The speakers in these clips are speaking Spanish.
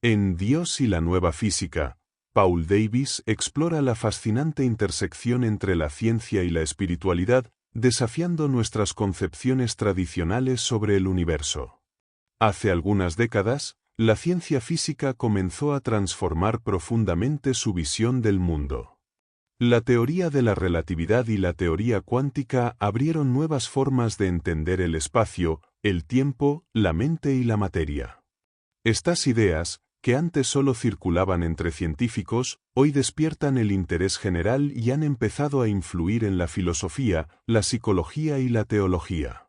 En Dios y la nueva física, Paul Davies explora la fascinante intersección entre la ciencia y la espiritualidad, desafiando nuestras concepciones tradicionales sobre el universo. Hace algunas décadas, la ciencia física comenzó a transformar profundamente su visión del mundo. La teoría de la relatividad y la teoría cuántica abrieron nuevas formas de entender el espacio, el tiempo, la mente y la materia. Estas ideas, que antes solo circulaban entre científicos, hoy despiertan el interés general y han empezado a influir en la filosofía, la psicología y la teología.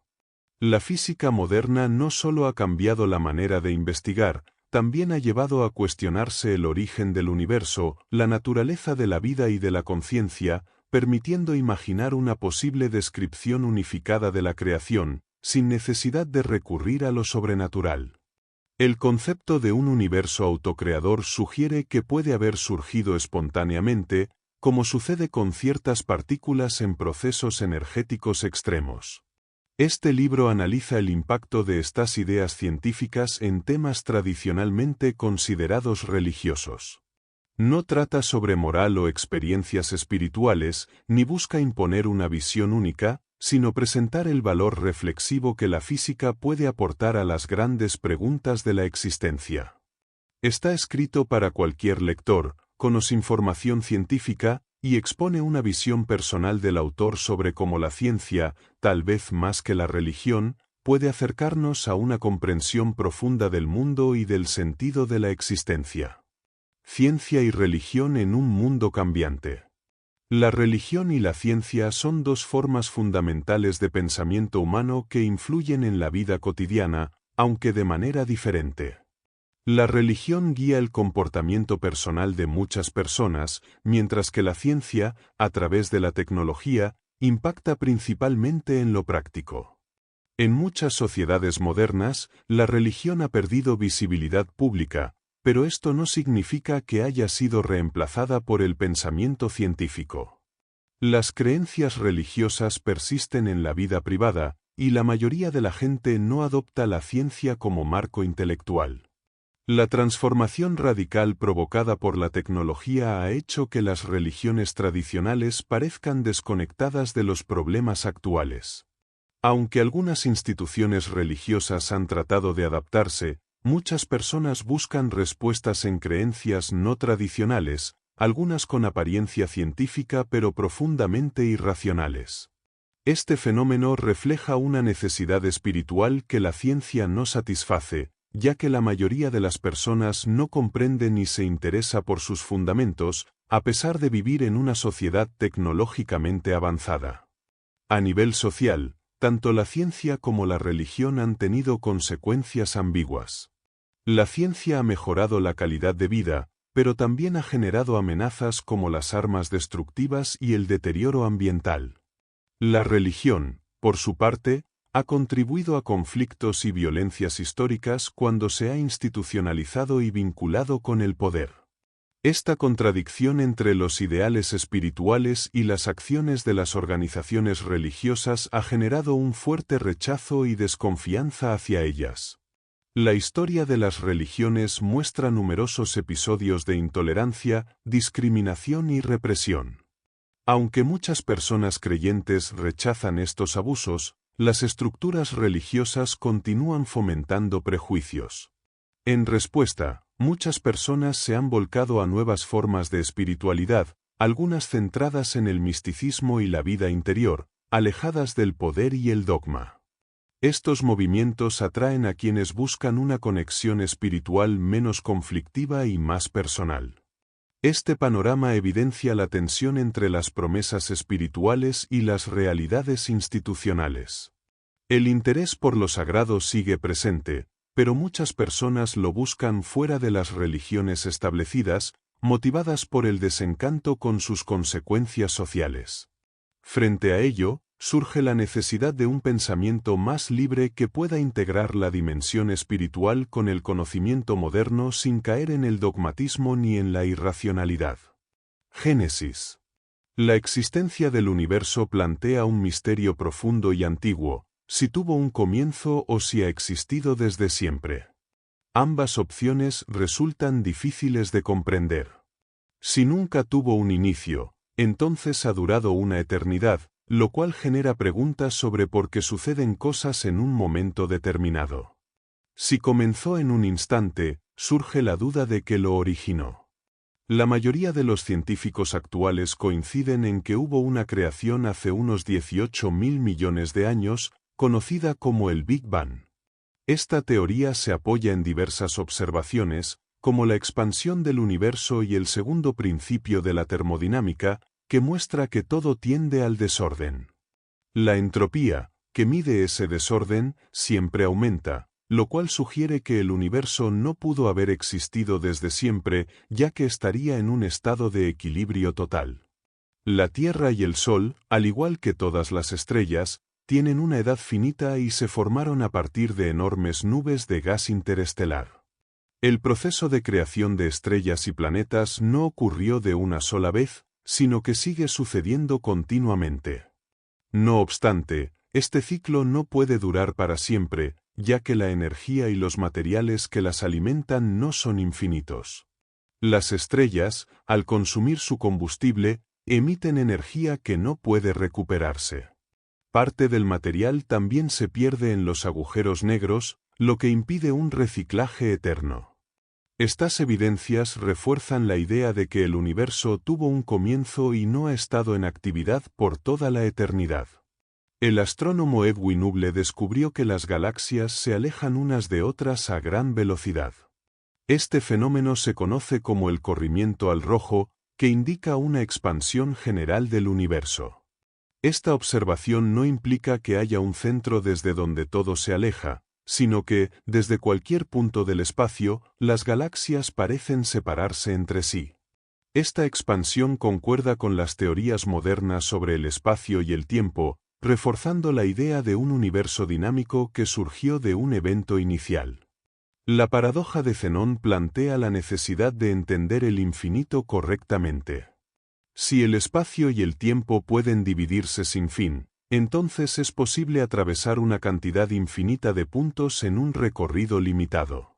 La física moderna no solo ha cambiado la manera de investigar, también ha llevado a cuestionarse el origen del universo, la naturaleza de la vida y de la conciencia, permitiendo imaginar una posible descripción unificada de la creación, sin necesidad de recurrir a lo sobrenatural. El concepto de un universo autocreador sugiere que puede haber surgido espontáneamente, como sucede con ciertas partículas en procesos energéticos extremos. Este libro analiza el impacto de estas ideas científicas en temas tradicionalmente considerados religiosos. No trata sobre moral o experiencias espirituales, ni busca imponer una visión única, sino presentar el valor reflexivo que la física puede aportar a las grandes preguntas de la existencia. Está escrito para cualquier lector, con información científica, y expone una visión personal del autor sobre cómo la ciencia, tal vez más que la religión, puede acercarnos a una comprensión profunda del mundo y del sentido de la existencia. Ciencia y religión en un mundo cambiante. La religión y la ciencia son dos formas fundamentales de pensamiento humano que influyen en la vida cotidiana, aunque de manera diferente. La religión guía el comportamiento personal de muchas personas, mientras que la ciencia, a través de la tecnología, impacta principalmente en lo práctico. En muchas sociedades modernas, la religión ha perdido visibilidad pública, pero esto no significa que haya sido reemplazada por el pensamiento científico. Las creencias religiosas persisten en la vida privada, y la mayoría de la gente no adopta la ciencia como marco intelectual. La transformación radical provocada por la tecnología ha hecho que las religiones tradicionales parezcan desconectadas de los problemas actuales. Aunque algunas instituciones religiosas han tratado de adaptarse, muchas personas buscan respuestas en creencias no tradicionales, algunas con apariencia científica pero profundamente irracionales. Este fenómeno refleja una necesidad espiritual que la ciencia no satisface, ya que la mayoría de las personas no comprende ni se interesa por sus fundamentos, a pesar de vivir en una sociedad tecnológicamente avanzada. A nivel social, tanto la ciencia como la religión han tenido consecuencias ambiguas. La ciencia ha mejorado la calidad de vida, pero también ha generado amenazas como las armas destructivas y el deterioro ambiental. La religión, por su parte, ha contribuido a conflictos y violencias históricas cuando se ha institucionalizado y vinculado con el poder. Esta contradicción entre los ideales espirituales y las acciones de las organizaciones religiosas ha generado un fuerte rechazo y desconfianza hacia ellas. La historia de las religiones muestra numerosos episodios de intolerancia, discriminación y represión. Aunque muchas personas creyentes rechazan estos abusos, las estructuras religiosas continúan fomentando prejuicios. En respuesta, muchas personas se han volcado a nuevas formas de espiritualidad, algunas centradas en el misticismo y la vida interior, alejadas del poder y el dogma. Estos movimientos atraen a quienes buscan una conexión espiritual menos conflictiva y más personal. Este panorama evidencia la tensión entre las promesas espirituales y las realidades institucionales. El interés por lo sagrado sigue presente, pero muchas personas lo buscan fuera de las religiones establecidas, motivadas por el desencanto con sus consecuencias sociales. Frente a ello, surge la necesidad de un pensamiento más libre que pueda integrar la dimensión espiritual con el conocimiento moderno sin caer en el dogmatismo ni en la irracionalidad. Génesis. La existencia del universo plantea un misterio profundo y antiguo, si tuvo un comienzo o si ha existido desde siempre. Ambas opciones resultan difíciles de comprender. Si nunca tuvo un inicio, entonces ha durado una eternidad, lo cual genera preguntas sobre por qué suceden cosas en un momento determinado. Si comenzó en un instante, surge la duda de qué lo originó. La mayoría de los científicos actuales coinciden en que hubo una creación hace unos 18.000 millones de años, conocida como el Big Bang. Esta teoría se apoya en diversas observaciones, como la expansión del universo y el segundo principio de la termodinámica, que muestra que todo tiende al desorden. La entropía, que mide ese desorden, siempre aumenta, lo cual sugiere que el universo no pudo haber existido desde siempre, ya que estaría en un estado de equilibrio total. La Tierra y el Sol, al igual que todas las estrellas, tienen una edad finita y se formaron a partir de enormes nubes de gas interestelar. El proceso de creación de estrellas y planetas no ocurrió de una sola vez, sino que sigue sucediendo continuamente. No obstante, este ciclo no puede durar para siempre, ya que la energía y los materiales que las alimentan no son infinitos. Las estrellas, al consumir su combustible, emiten energía que no puede recuperarse. Parte del material también se pierde en los agujeros negros, lo que impide un reciclaje eterno. Estas evidencias refuerzan la idea de que el universo tuvo un comienzo y no ha estado en actividad por toda la eternidad. El astrónomo Edwin Hubble descubrió que las galaxias se alejan unas de otras a gran velocidad. Este fenómeno se conoce como el corrimiento al rojo, que indica una expansión general del universo. Esta observación no implica que haya un centro desde donde todo se aleja, sino que, desde cualquier punto del espacio, las galaxias parecen separarse entre sí. Esta expansión concuerda con las teorías modernas sobre el espacio y el tiempo, reforzando la idea de un universo dinámico que surgió de un evento inicial. La paradoja de Zenón plantea la necesidad de entender el infinito correctamente. Si el espacio y el tiempo pueden dividirse sin fin, entonces es posible atravesar una cantidad infinita de puntos en un recorrido limitado.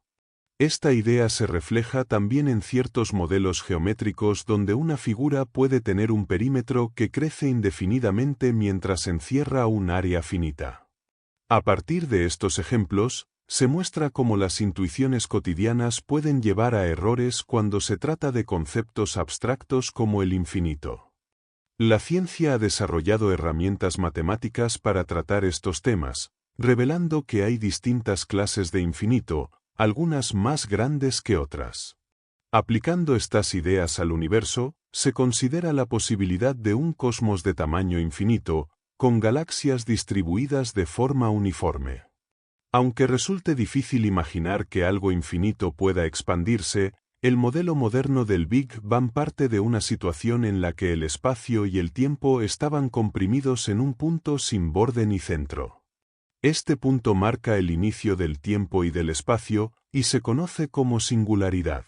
Esta idea se refleja también en ciertos modelos geométricos donde una figura puede tener un perímetro que crece indefinidamente mientras encierra un área finita. A partir de estos ejemplos, se muestra cómo las intuiciones cotidianas pueden llevar a errores cuando se trata de conceptos abstractos como el infinito. La ciencia ha desarrollado herramientas matemáticas para tratar estos temas, revelando que hay distintas clases de infinito, algunas más grandes que otras. Aplicando estas ideas al universo, se considera la posibilidad de un cosmos de tamaño infinito, con galaxias distribuidas de forma uniforme. Aunque resulte difícil imaginar que algo infinito pueda expandirse, el modelo moderno del Big Bang parte de una situación en la que el espacio y el tiempo estaban comprimidos en un punto sin borde ni centro. Este punto marca el inicio del tiempo y del espacio, y se conoce como singularidad.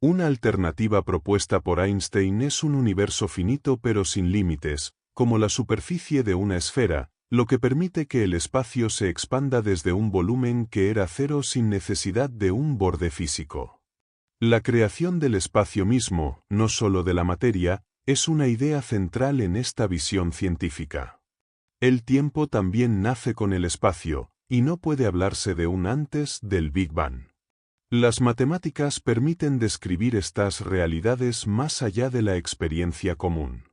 Una alternativa propuesta por Einstein es un universo finito pero sin límites, como la superficie de una esfera, lo que permite que el espacio se expanda desde un volumen que era cero sin necesidad de un borde físico. La creación del espacio mismo, no solo de la materia, es una idea central en esta visión científica. El tiempo también nace con el espacio, y no puede hablarse de un antes del Big Bang. Las matemáticas permiten describir estas realidades más allá de la experiencia común.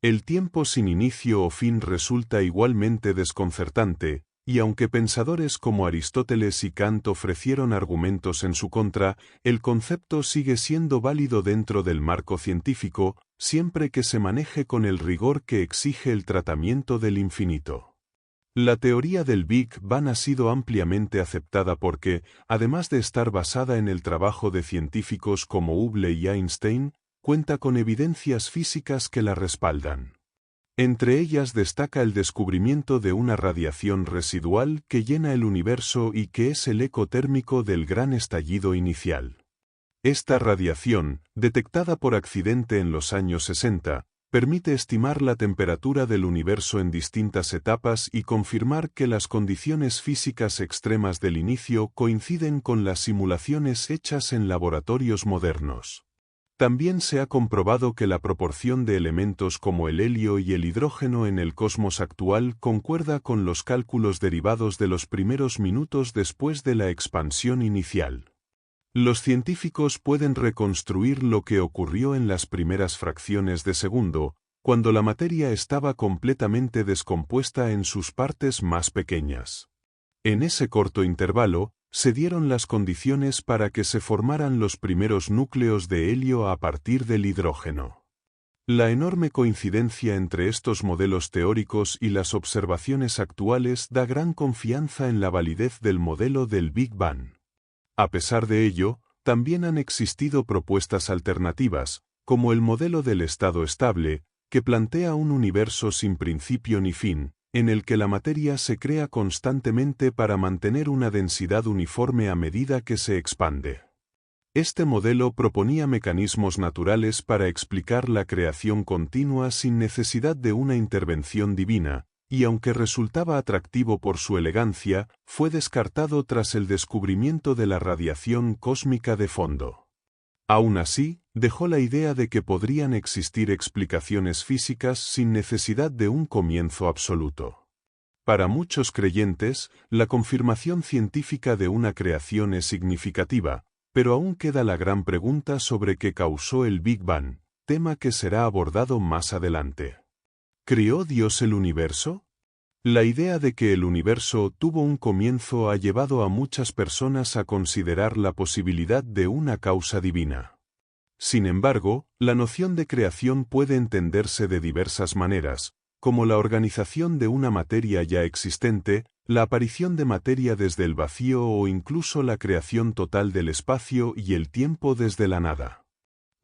El tiempo sin inicio o fin resulta igualmente desconcertante, y aunque pensadores como Aristóteles y Kant ofrecieron argumentos en su contra, el concepto sigue siendo válido dentro del marco científico, siempre que se maneje con el rigor que exige el tratamiento del infinito. La teoría del Big Bang ha sido ampliamente aceptada porque, además de estar basada en el trabajo de científicos como Hubble y Einstein, cuenta con evidencias físicas que la respaldan. Entre ellas destaca el descubrimiento de una radiación residual que llena el universo y que es el eco térmico del gran estallido inicial. Esta radiación, detectada por accidente en los años 60, permite estimar la temperatura del universo en distintas etapas y confirmar que las condiciones físicas extremas del inicio coinciden con las simulaciones hechas en laboratorios modernos. También se ha comprobado que la proporción de elementos como el helio y el hidrógeno en el cosmos actual concuerda con los cálculos derivados de los primeros minutos después de la expansión inicial. Los científicos pueden reconstruir lo que ocurrió en las primeras fracciones de segundo, cuando la materia estaba completamente descompuesta en sus partes más pequeñas. En ese corto intervalo, se dieron las condiciones para que se formaran los primeros núcleos de helio a partir del hidrógeno. La enorme coincidencia entre estos modelos teóricos y las observaciones actuales da gran confianza en la validez del modelo del Big Bang. A pesar de ello, también han existido propuestas alternativas, como el modelo del estado estable, que plantea un universo sin principio ni fin, en el que la materia se crea constantemente para mantener una densidad uniforme a medida que se expande. Este modelo proponía mecanismos naturales para explicar la creación continua sin necesidad de una intervención divina, y aunque resultaba atractivo por su elegancia, fue descartado tras el descubrimiento de la radiación cósmica de fondo. Aún así, dejó la idea de que podrían existir explicaciones físicas sin necesidad de un comienzo absoluto. Para muchos creyentes, la confirmación científica de una creación es significativa, pero aún queda la gran pregunta sobre qué causó el Big Bang, tema que será abordado más adelante. ¿Creó Dios el universo? La idea de que el universo tuvo un comienzo ha llevado a muchas personas a considerar la posibilidad de una causa divina. Sin embargo, la noción de creación puede entenderse de diversas maneras, como la organización de una materia ya existente, la aparición de materia desde el vacío o incluso la creación total del espacio y el tiempo desde la nada.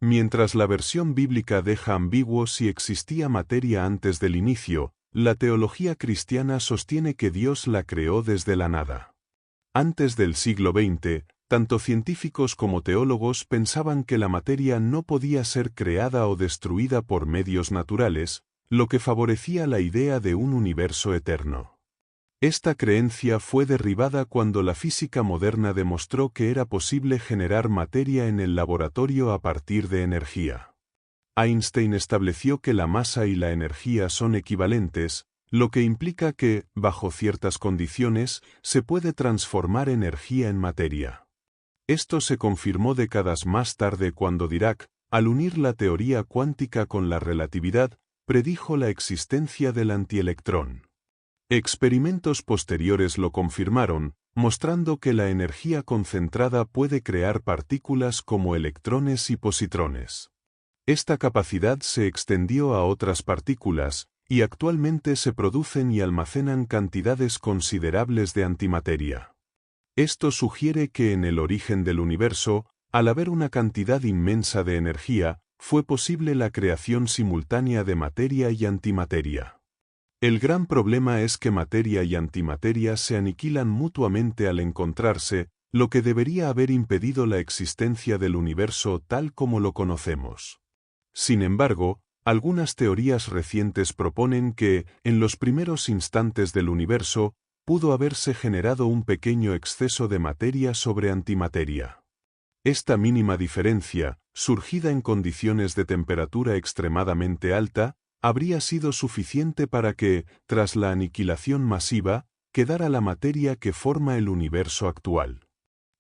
Mientras la versión bíblica deja ambiguo si existía materia antes del inicio, la teología cristiana sostiene que Dios la creó desde la nada. Antes del siglo XX, tanto científicos como teólogos pensaban que la materia no podía ser creada o destruida por medios naturales, lo que favorecía la idea de un universo eterno. Esta creencia fue derribada cuando la física moderna demostró que era posible generar materia en el laboratorio a partir de energía. Einstein estableció que la masa y la energía son equivalentes, lo que implica que, bajo ciertas condiciones, se puede transformar energía en materia. Esto se confirmó décadas más tarde cuando Dirac, al unir la teoría cuántica con la relatividad, predijo la existencia del antielectrón. Experimentos posteriores lo confirmaron, mostrando que la energía concentrada puede crear partículas como electrones y positrones. Esta capacidad se extendió a otras partículas, y actualmente se producen y almacenan cantidades considerables de antimateria. Esto sugiere que en el origen del universo, al haber una cantidad inmensa de energía, fue posible la creación simultánea de materia y antimateria. El gran problema es que materia y antimateria se aniquilan mutuamente al encontrarse, lo que debería haber impedido la existencia del universo tal como lo conocemos. Sin embargo, algunas teorías recientes proponen que, en los primeros instantes del universo, pudo haberse generado un pequeño exceso de materia sobre antimateria. Esta mínima diferencia, surgida en condiciones de temperatura extremadamente alta, habría sido suficiente para que, tras la aniquilación masiva, quedara la materia que forma el universo actual.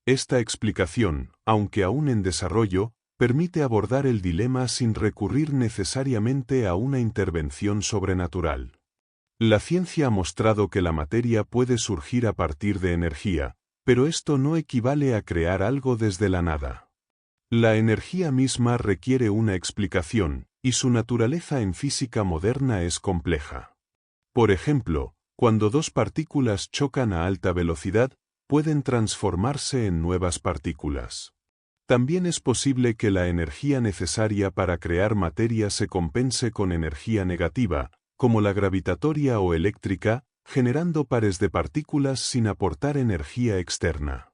Esta explicación, aunque aún en desarrollo, permite abordar el dilema sin recurrir necesariamente a una intervención sobrenatural. La ciencia ha mostrado que la materia puede surgir a partir de energía, pero esto no equivale a crear algo desde la nada. La energía misma requiere una explicación, y su naturaleza en física moderna es compleja. Por ejemplo, cuando dos partículas chocan a alta velocidad, pueden transformarse en nuevas partículas. También es posible que la energía necesaria para crear materia se compense con energía negativa, como la gravitatoria o eléctrica, generando pares de partículas sin aportar energía externa.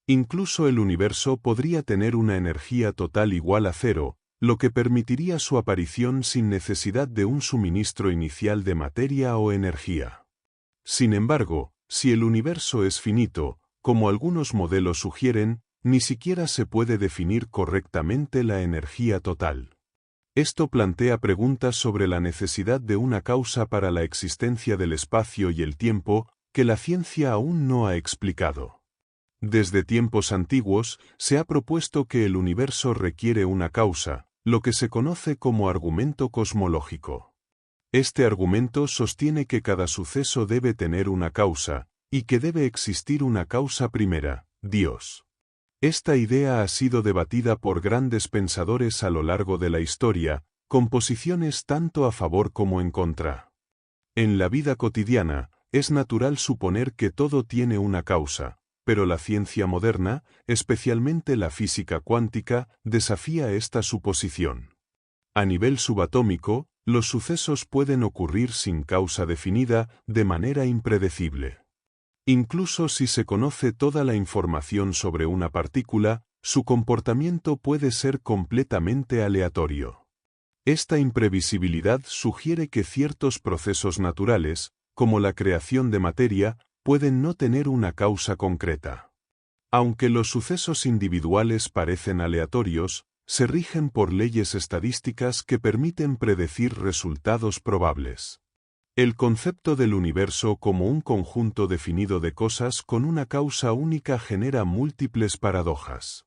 Incluso el universo podría tener una energía total igual a cero, lo que permitiría su aparición sin necesidad de un suministro inicial de materia o energía. Sin embargo, si el universo es finito, como algunos modelos sugieren, ni siquiera se puede definir correctamente la energía total. Esto plantea preguntas sobre la necesidad de una causa para la existencia del espacio y el tiempo que la ciencia aún no ha explicado. Desde tiempos antiguos, se ha propuesto que el universo requiere una causa, lo que se conoce como argumento cosmológico. Este argumento sostiene que cada suceso debe tener una causa, y que debe existir una causa primera, Dios. Esta idea ha sido debatida por grandes pensadores a lo largo de la historia, con posiciones tanto a favor como en contra. En la vida cotidiana, es natural suponer que todo tiene una causa, pero la ciencia moderna, especialmente la física cuántica, desafía esta suposición. A nivel subatómico, los sucesos pueden ocurrir sin causa definida, de manera impredecible. Incluso si se conoce toda la información sobre una partícula, su comportamiento puede ser completamente aleatorio. Esta imprevisibilidad sugiere que ciertos procesos naturales, como la creación de materia, pueden no tener una causa concreta. Aunque los sucesos individuales parecen aleatorios, se rigen por leyes estadísticas que permiten predecir resultados probables. El concepto del universo como un conjunto definido de cosas con una causa única genera múltiples paradojas.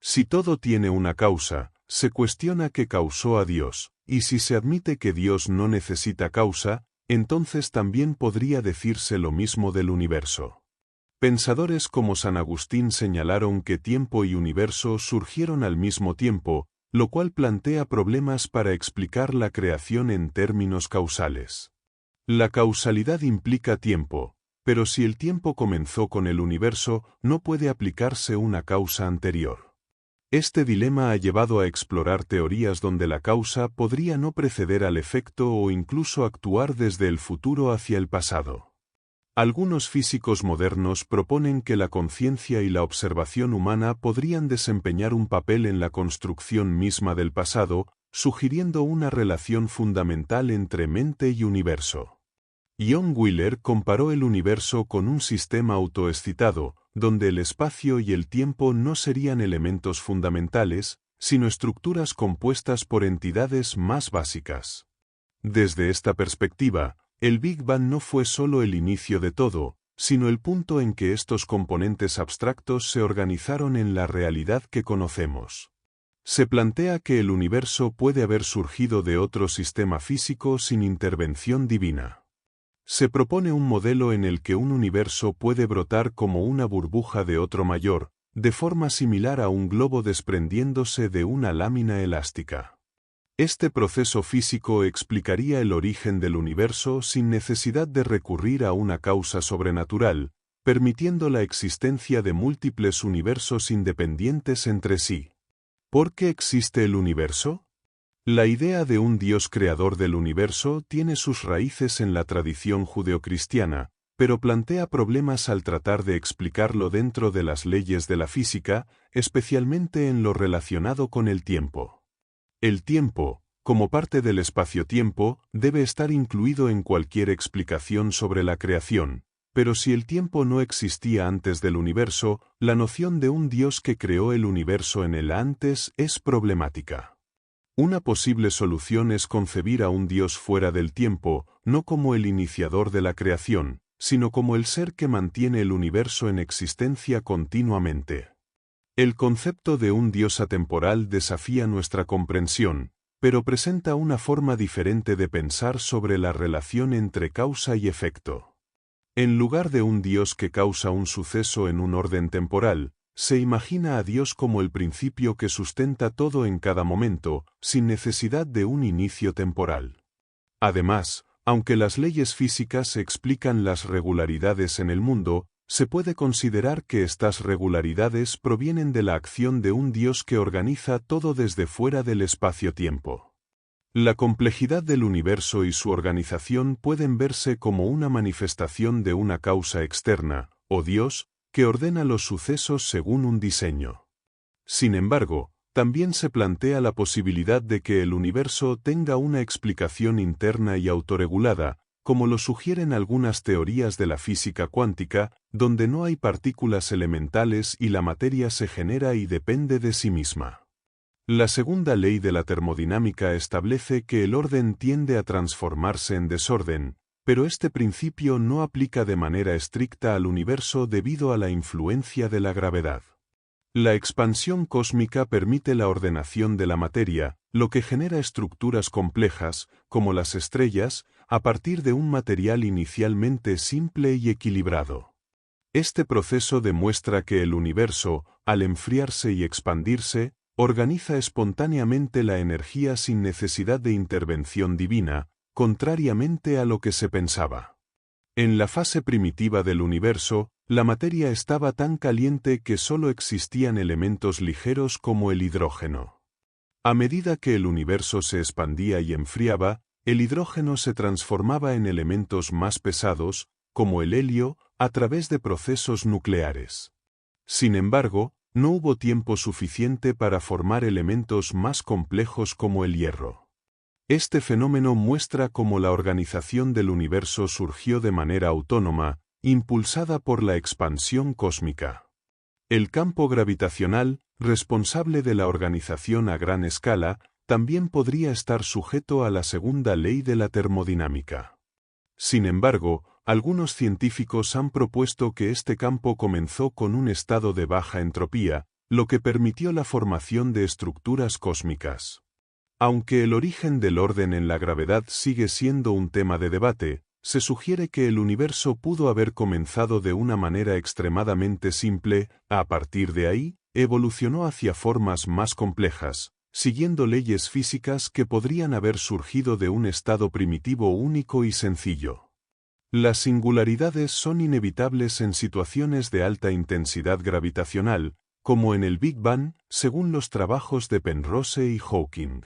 Si todo tiene una causa, se cuestiona qué causó a Dios, y si se admite que Dios no necesita causa, entonces también podría decirse lo mismo del universo. Pensadores como San Agustín señalaron que tiempo y universo surgieron al mismo tiempo, lo cual plantea problemas para explicar la creación en términos causales. La causalidad implica tiempo, pero si el tiempo comenzó con el universo, no puede aplicarse una causa anterior. Este dilema ha llevado a explorar teorías donde la causa podría no preceder al efecto o incluso actuar desde el futuro hacia el pasado. Algunos físicos modernos proponen que la conciencia y la observación humana podrían desempeñar un papel en la construcción misma del pasado, sugiriendo una relación fundamental entre mente y universo. John Wheeler comparó el universo con un sistema autoexcitado, donde el espacio y el tiempo no serían elementos fundamentales, sino estructuras compuestas por entidades más básicas. Desde esta perspectiva, el Big Bang no fue solo el inicio de todo, sino el punto en que estos componentes abstractos se organizaron en la realidad que conocemos. Se plantea que el universo puede haber surgido de otro sistema físico sin intervención divina. Se propone un modelo en el que un universo puede brotar como una burbuja de otro mayor, de forma similar a un globo desprendiéndose de una lámina elástica. Este proceso físico explicaría el origen del universo sin necesidad de recurrir a una causa sobrenatural, permitiendo la existencia de múltiples universos independientes entre sí. ¿Por qué existe el universo? La idea de un Dios creador del universo tiene sus raíces en la tradición judeocristiana, pero plantea problemas al tratar de explicarlo dentro de las leyes de la física, especialmente en lo relacionado con el tiempo. El tiempo, como parte del espacio-tiempo, debe estar incluido en cualquier explicación sobre la creación, pero si el tiempo no existía antes del universo, la noción de un Dios que creó el universo en el antes es problemática. Una posible solución es concebir a un Dios fuera del tiempo, no como el iniciador de la creación, sino como el ser que mantiene el universo en existencia continuamente. El concepto de un Dios atemporal desafía nuestra comprensión, pero presenta una forma diferente de pensar sobre la relación entre causa y efecto. En lugar de un Dios que causa un suceso en un orden temporal, se imagina a Dios como el principio que sustenta todo en cada momento, sin necesidad de un inicio temporal. Además, aunque las leyes físicas explican las regularidades en el mundo, se puede considerar que estas regularidades provienen de la acción de un Dios que organiza todo desde fuera del espacio-tiempo. La complejidad del universo y su organización pueden verse como una manifestación de una causa externa, o Dios, que ordena los sucesos según un diseño. Sin embargo, También se plantea la posibilidad de que el universo tenga una explicación interna y autorregulada, como lo sugieren algunas teorías de la física cuántica, donde no hay partículas elementales y la materia se genera y depende de sí misma. La segunda ley de la termodinámica establece que el orden tiende a transformarse en desorden, pero este principio no aplica de manera estricta al universo debido a la influencia de la gravedad. La expansión cósmica permite la ordenación de la materia, lo que genera estructuras complejas, como las estrellas, a partir de un material inicialmente simple y equilibrado. Este proceso demuestra que el universo, al enfriarse y expandirse, organiza espontáneamente la energía sin necesidad de intervención divina, contrariamente a lo que se pensaba. En la fase primitiva del universo, la materia estaba tan caliente que solo existían elementos ligeros como el hidrógeno. A medida que el universo se expandía y enfriaba, el hidrógeno se transformaba en elementos más pesados, como el helio, a través de procesos nucleares. Sin embargo, no hubo tiempo suficiente para formar elementos más complejos como el hierro. Este fenómeno muestra cómo la organización del universo surgió de manera autónoma, impulsada por la expansión cósmica. El campo gravitacional, responsable de la organización a gran escala, también podría estar sujeto a la segunda ley de la termodinámica. Sin embargo, algunos científicos han propuesto que este campo comenzó con un estado de baja entropía, lo que permitió la formación de estructuras cósmicas. Aunque el origen del orden en la gravedad sigue siendo un tema de debate, se sugiere que el universo pudo haber comenzado de una manera extremadamente simple, a partir de ahí, evolucionó hacia formas más complejas, siguiendo leyes físicas que podrían haber surgido de un estado primitivo único y sencillo. Las singularidades son inevitables en situaciones de alta intensidad gravitacional, como en el Big Bang, según los trabajos de Penrose y Hawking.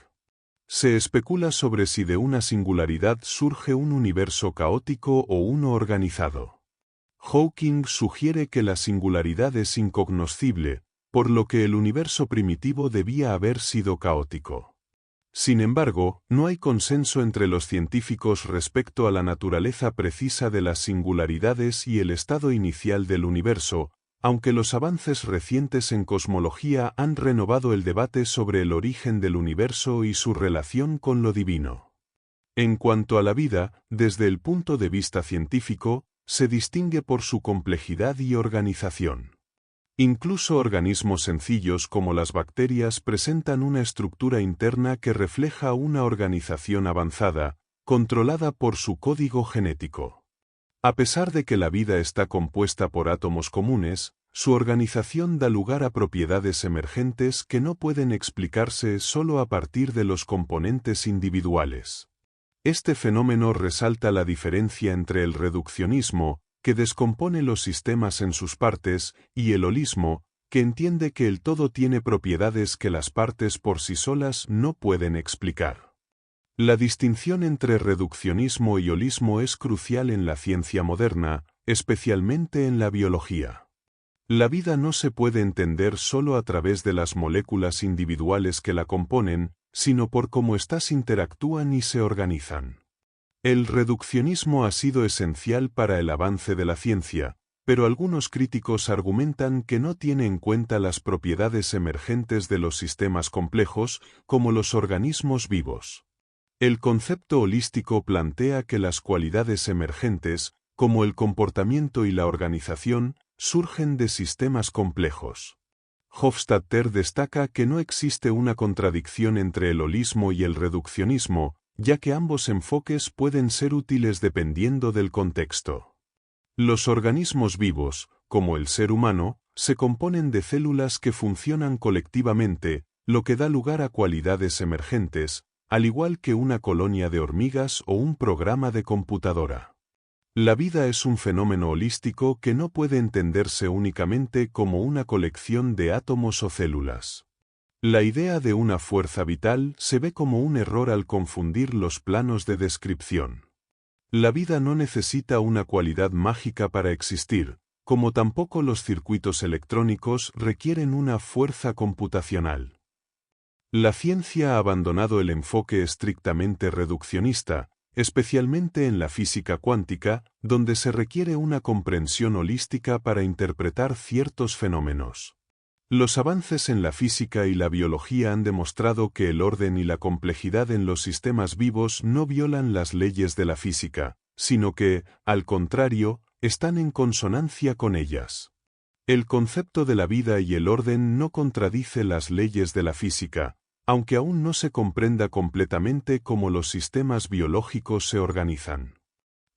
Se especula sobre si de una singularidad surge un universo caótico o uno organizado. Hawking sugiere que la singularidad es incognoscible, por lo que el universo primitivo debía haber sido caótico. Sin embargo, no hay consenso entre los científicos respecto a la naturaleza precisa de las singularidades y el estado inicial del universo, aunque los avances recientes en cosmología han renovado el debate sobre el origen del universo y su relación con lo divino. En cuanto a la vida, desde el punto de vista científico, se distingue por su complejidad y organización. Incluso organismos sencillos como las bacterias presentan una estructura interna que refleja una organización avanzada, controlada por su código genético. A pesar de que la vida está compuesta por átomos comunes, su organización da lugar a propiedades emergentes que no pueden explicarse solo a partir de los componentes individuales. Este fenómeno resalta la diferencia entre el reduccionismo, que descompone los sistemas en sus partes, y el holismo, que entiende que el todo tiene propiedades que las partes por sí solas no pueden explicar. La distinción entre reduccionismo y holismo es crucial en la ciencia moderna, especialmente en la biología. La vida no se puede entender solo a través de las moléculas individuales que la componen, sino por cómo éstas interactúan y se organizan. El reduccionismo ha sido esencial para el avance de la ciencia, pero algunos críticos argumentan que no tiene en cuenta las propiedades emergentes de los sistemas complejos, como los organismos vivos. El concepto holístico plantea que las cualidades emergentes, como el comportamiento y la organización, surgen de sistemas complejos. Hofstadter destaca que no existe una contradicción entre el holismo y el reduccionismo, ya que ambos enfoques pueden ser útiles dependiendo del contexto. Los organismos vivos, como el ser humano, se componen de células que funcionan colectivamente, lo que da lugar a cualidades emergentes, al igual que una colonia de hormigas o un programa de computadora. La vida es un fenómeno holístico que no puede entenderse únicamente como una colección de átomos o células. La idea de una fuerza vital se ve como un error al confundir los planos de descripción. La vida no necesita una cualidad mágica para existir, como tampoco los circuitos electrónicos requieren una fuerza computacional. La ciencia ha abandonado el enfoque estrictamente reduccionista, especialmente en la física cuántica, donde se requiere una comprensión holística para interpretar ciertos fenómenos. Los avances en la física y la biología han demostrado que el orden y la complejidad en los sistemas vivos no violan las leyes de la física, sino que, al contrario, están en consonancia con ellas. El concepto de la vida y el orden no contradice las leyes de la física, aunque aún no se comprenda completamente cómo los sistemas biológicos se organizan.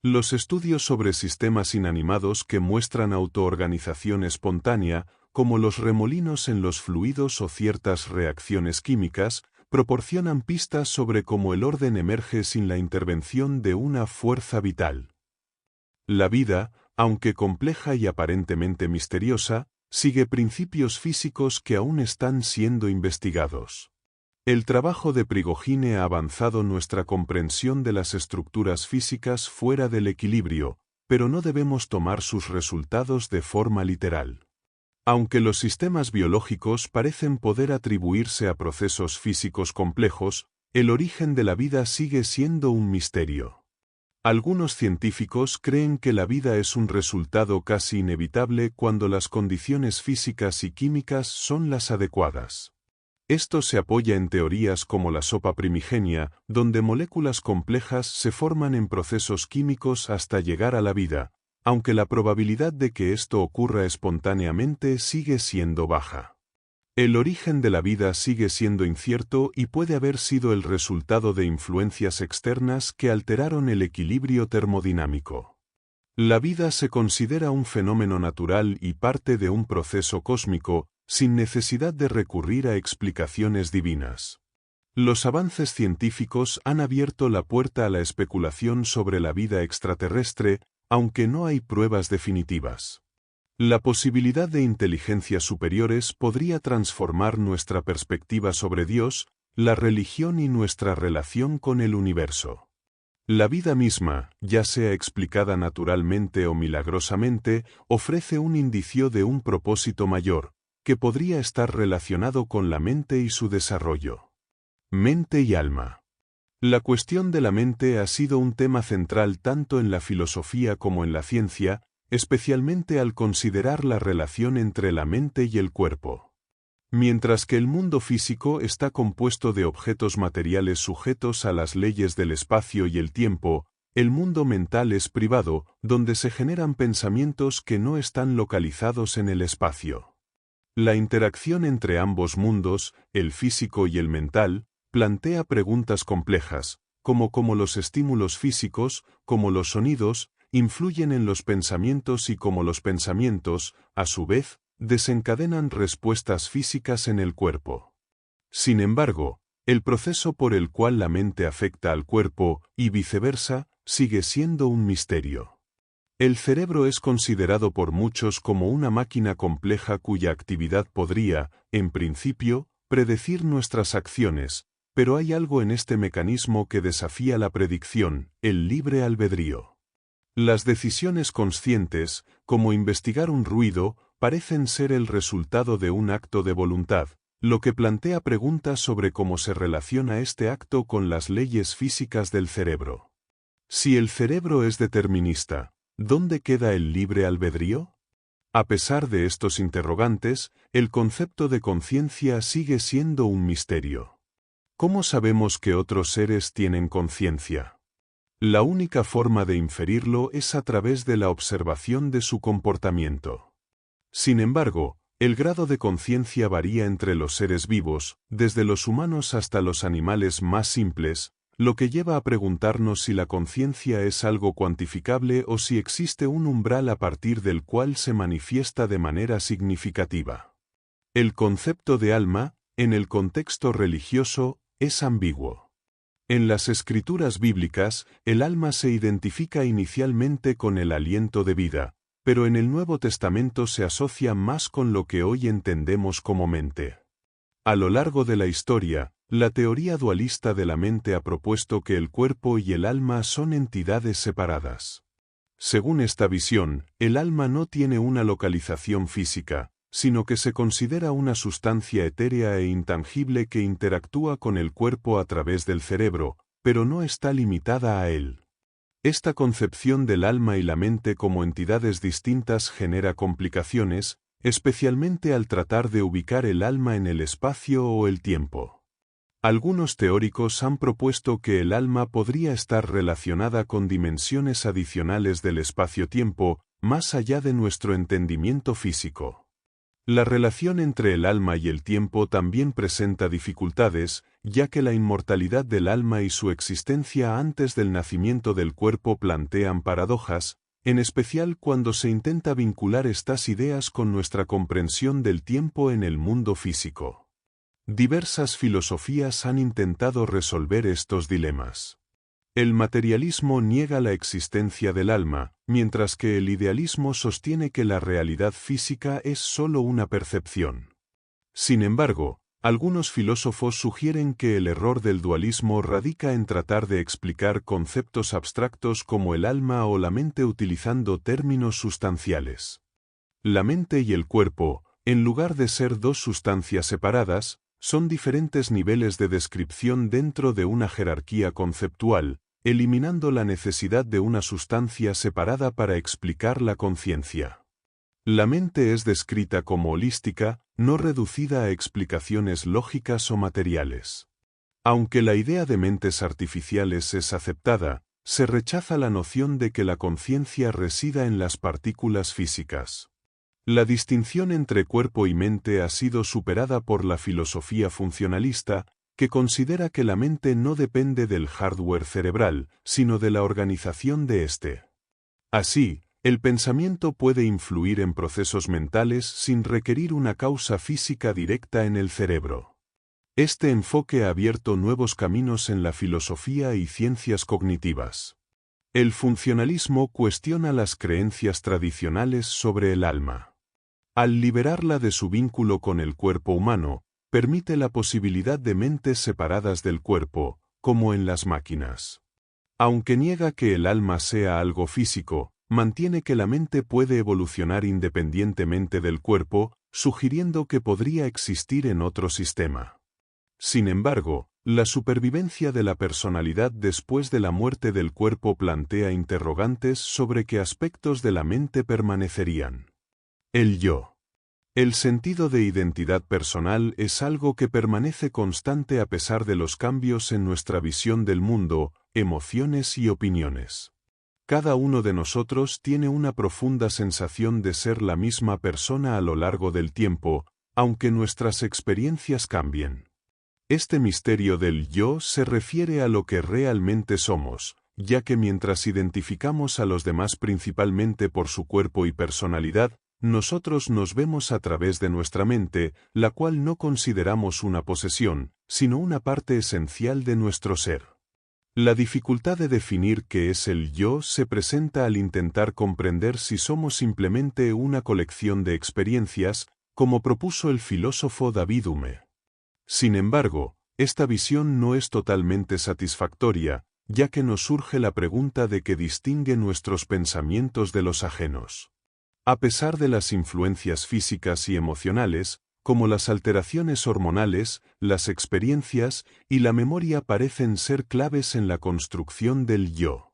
Los estudios sobre sistemas inanimados que muestran autoorganización espontánea, como los remolinos en los fluidos o ciertas reacciones químicas, proporcionan pistas sobre cómo el orden emerge sin la intervención de una fuerza vital. La vida, aunque compleja y aparentemente misteriosa, sigue principios físicos que aún están siendo investigados. El trabajo de Prigogine ha avanzado nuestra comprensión de las estructuras físicas fuera del equilibrio, pero no debemos tomar sus resultados de forma literal. Aunque los sistemas biológicos parecen poder atribuirse a procesos físicos complejos, el origen de la vida sigue siendo un misterio. Algunos científicos creen que la vida es un resultado casi inevitable cuando las condiciones físicas y químicas son las adecuadas. Esto se apoya en teorías como la sopa primigenia, donde moléculas complejas se forman en procesos químicos hasta llegar a la vida, aunque la probabilidad de que esto ocurra espontáneamente sigue siendo baja. El origen de la vida sigue siendo incierto y puede haber sido el resultado de influencias externas que alteraron el equilibrio termodinámico. La vida se considera un fenómeno natural y parte de un proceso cósmico, sin necesidad de recurrir a explicaciones divinas. Los avances científicos han abierto la puerta a la especulación sobre la vida extraterrestre, aunque no hay pruebas definitivas. La posibilidad de inteligencias superiores podría transformar nuestra perspectiva sobre Dios, la religión y nuestra relación con el universo. La vida misma, ya sea explicada naturalmente o milagrosamente, ofrece un indicio de un propósito mayor, que podría estar relacionado con la mente y su desarrollo. Mente y alma. La cuestión de la mente ha sido un tema central tanto en la filosofía como en la ciencia, especialmente al considerar la relación entre la mente y el cuerpo. Mientras que el mundo físico está compuesto de objetos materiales sujetos a las leyes del espacio y el tiempo, el mundo mental es privado, donde se generan pensamientos que no están localizados en el espacio. La interacción entre ambos mundos, el físico y el mental, plantea preguntas complejas, como cómo los estímulos físicos, como los sonidos, influyen en los pensamientos y cómo los pensamientos, a su vez, desencadenan respuestas físicas en el cuerpo. Sin embargo, el proceso por el cual la mente afecta al cuerpo, y viceversa, sigue siendo un misterio. El cerebro es considerado por muchos como una máquina compleja cuya actividad podría, en principio, predecir nuestras acciones, pero hay algo en este mecanismo que desafía la predicción, el libre albedrío. Las decisiones conscientes, como investigar un ruido, parecen ser el resultado de un acto de voluntad, lo que plantea preguntas sobre cómo se relaciona este acto con las leyes físicas del cerebro. Si el cerebro es determinista, ¿dónde queda el libre albedrío? A pesar de estos interrogantes, el concepto de conciencia sigue siendo un misterio. ¿Cómo sabemos que otros seres tienen conciencia? La única forma de inferirlo es a través de la observación de su comportamiento. Sin embargo, el grado de conciencia varía entre los seres vivos, desde los humanos hasta los animales más simples, lo que lleva a preguntarnos si la conciencia es algo cuantificable o si existe un umbral a partir del cual se manifiesta de manera significativa. El concepto de alma, en el contexto religioso, es ambiguo. En las escrituras bíblicas, el alma se identifica inicialmente con el aliento de vida, pero en el Nuevo Testamento se asocia más con lo que hoy entendemos como mente. A lo largo de la historia, la teoría dualista de la mente ha propuesto que el cuerpo y el alma son entidades separadas. Según esta visión, el alma no tiene una localización física, sino que se considera una sustancia etérea e intangible que interactúa con el cuerpo a través del cerebro, pero no está limitada a él. Esta concepción del alma y la mente como entidades distintas genera complicaciones, especialmente al tratar de ubicar el alma en el espacio o el tiempo. Algunos teóricos han propuesto que el alma podría estar relacionada con dimensiones adicionales del espacio-tiempo, más allá de nuestro entendimiento físico. La relación entre el alma y el tiempo también presenta dificultades, ya que la inmortalidad del alma y su existencia antes del nacimiento del cuerpo plantean paradojas, en especial cuando se intenta vincular estas ideas con nuestra comprensión del tiempo en el mundo físico. Diversas filosofías han intentado resolver estos dilemas. El materialismo niega la existencia del alma, mientras que el idealismo sostiene que la realidad física es solo una percepción. Sin embargo, algunos filósofos sugieren que el error del dualismo radica en tratar de explicar conceptos abstractos como el alma o la mente utilizando términos sustanciales. La mente y el cuerpo, en lugar de ser dos sustancias separadas, son diferentes niveles de descripción dentro de una jerarquía conceptual, eliminando la necesidad de una sustancia separada para explicar la conciencia. La mente es descrita como holística, no reducida a explicaciones lógicas o materiales. Aunque la idea de mentes artificiales es aceptada, se rechaza la noción de que la conciencia resida en las partículas físicas. La distinción entre cuerpo y mente ha sido superada por la filosofía funcionalista, que considera que la mente no depende del hardware cerebral, sino de la organización de éste. Así, el pensamiento puede influir en procesos mentales sin requerir una causa física directa en el cerebro. Este enfoque ha abierto nuevos caminos en la filosofía y ciencias cognitivas. El funcionalismo cuestiona las creencias tradicionales sobre el alma. Al liberarla de su vínculo con el cuerpo humano, permite la posibilidad de mentes separadas del cuerpo, como en las máquinas. Aunque niega que el alma sea algo físico, mantiene que la mente puede evolucionar independientemente del cuerpo, sugiriendo que podría existir en otro sistema. Sin embargo, la supervivencia de la personalidad después de la muerte del cuerpo plantea interrogantes sobre qué aspectos de la mente permanecerían. El yo. El sentido de identidad personal es algo que permanece constante a pesar de los cambios en nuestra visión del mundo, emociones y opiniones. Cada uno de nosotros tiene una profunda sensación de ser la misma persona a lo largo del tiempo, aunque nuestras experiencias cambien. Este misterio del yo se refiere a lo que realmente somos, ya que mientras identificamos a los demás principalmente por su cuerpo y personalidad, nosotros nos vemos a través de nuestra mente, la cual no consideramos una posesión, sino una parte esencial de nuestro ser. La dificultad de definir qué es el yo se presenta al intentar comprender si somos simplemente una colección de experiencias, como propuso el filósofo David Hume. Sin embargo, esta visión no es totalmente satisfactoria, ya que nos surge la pregunta de qué distingue nuestros pensamientos de los ajenos. A pesar de las influencias físicas y emocionales, como las alteraciones hormonales, las experiencias y la memoria parecen ser claves en la construcción del yo.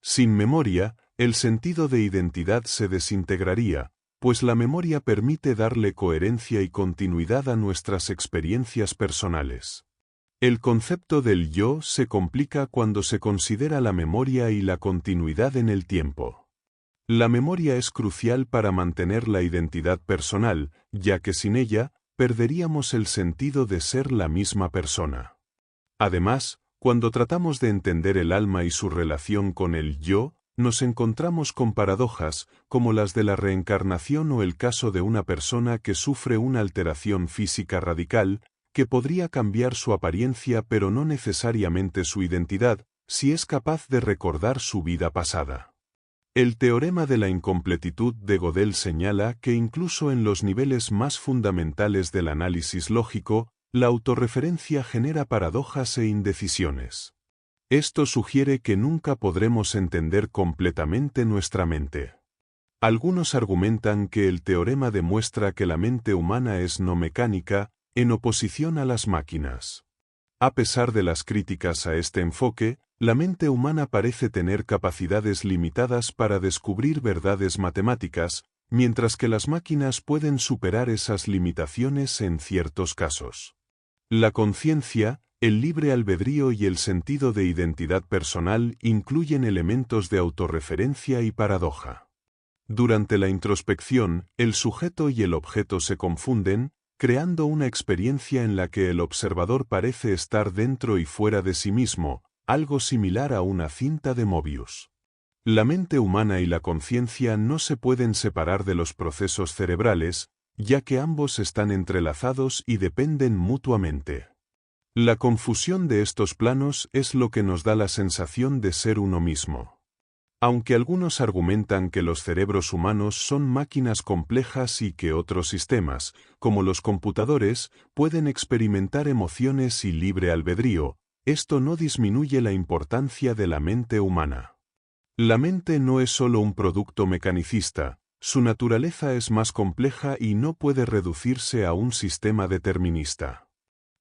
Sin memoria, el sentido de identidad se desintegraría, pues la memoria permite darle coherencia y continuidad a nuestras experiencias personales. El concepto del yo se complica cuando se considera la memoria y la continuidad en el tiempo. La memoria es crucial para mantener la identidad personal, ya que sin ella, perderíamos el sentido de ser la misma persona. Además, cuando tratamos de entender el alma y su relación con el yo, nos encontramos con paradojas, como las de la reencarnación o el caso de una persona que sufre una alteración física radical, que podría cambiar su apariencia pero no necesariamente su identidad, si es capaz de recordar su vida pasada. El teorema de la incompletitud de Gödel señala que incluso en los niveles más fundamentales del análisis lógico, la autorreferencia genera paradojas e indecisiones. Esto sugiere que nunca podremos entender completamente nuestra mente. Algunos argumentan que el teorema demuestra que la mente humana es no mecánica, en oposición a las máquinas. A pesar de las críticas a este enfoque, la mente humana parece tener capacidades limitadas para descubrir verdades matemáticas, mientras que las máquinas pueden superar esas limitaciones en ciertos casos. La conciencia, el libre albedrío y el sentido de identidad personal incluyen elementos de autorreferencia y paradoja. Durante la introspección, el sujeto y el objeto se confunden, creando una experiencia en la que el observador parece estar dentro y fuera de sí mismo, algo similar a una cinta de Mobius. La mente humana y la conciencia no se pueden separar de los procesos cerebrales, ya que ambos están entrelazados y dependen mutuamente. La confusión de estos planos es lo que nos da la sensación de ser uno mismo. Aunque algunos argumentan que los cerebros humanos son máquinas complejas y que otros sistemas, como los computadores, pueden experimentar emociones y libre albedrío, esto no disminuye la importancia de la mente humana. La mente no es solo un producto mecanicista, su naturaleza es más compleja y no puede reducirse a un sistema determinista.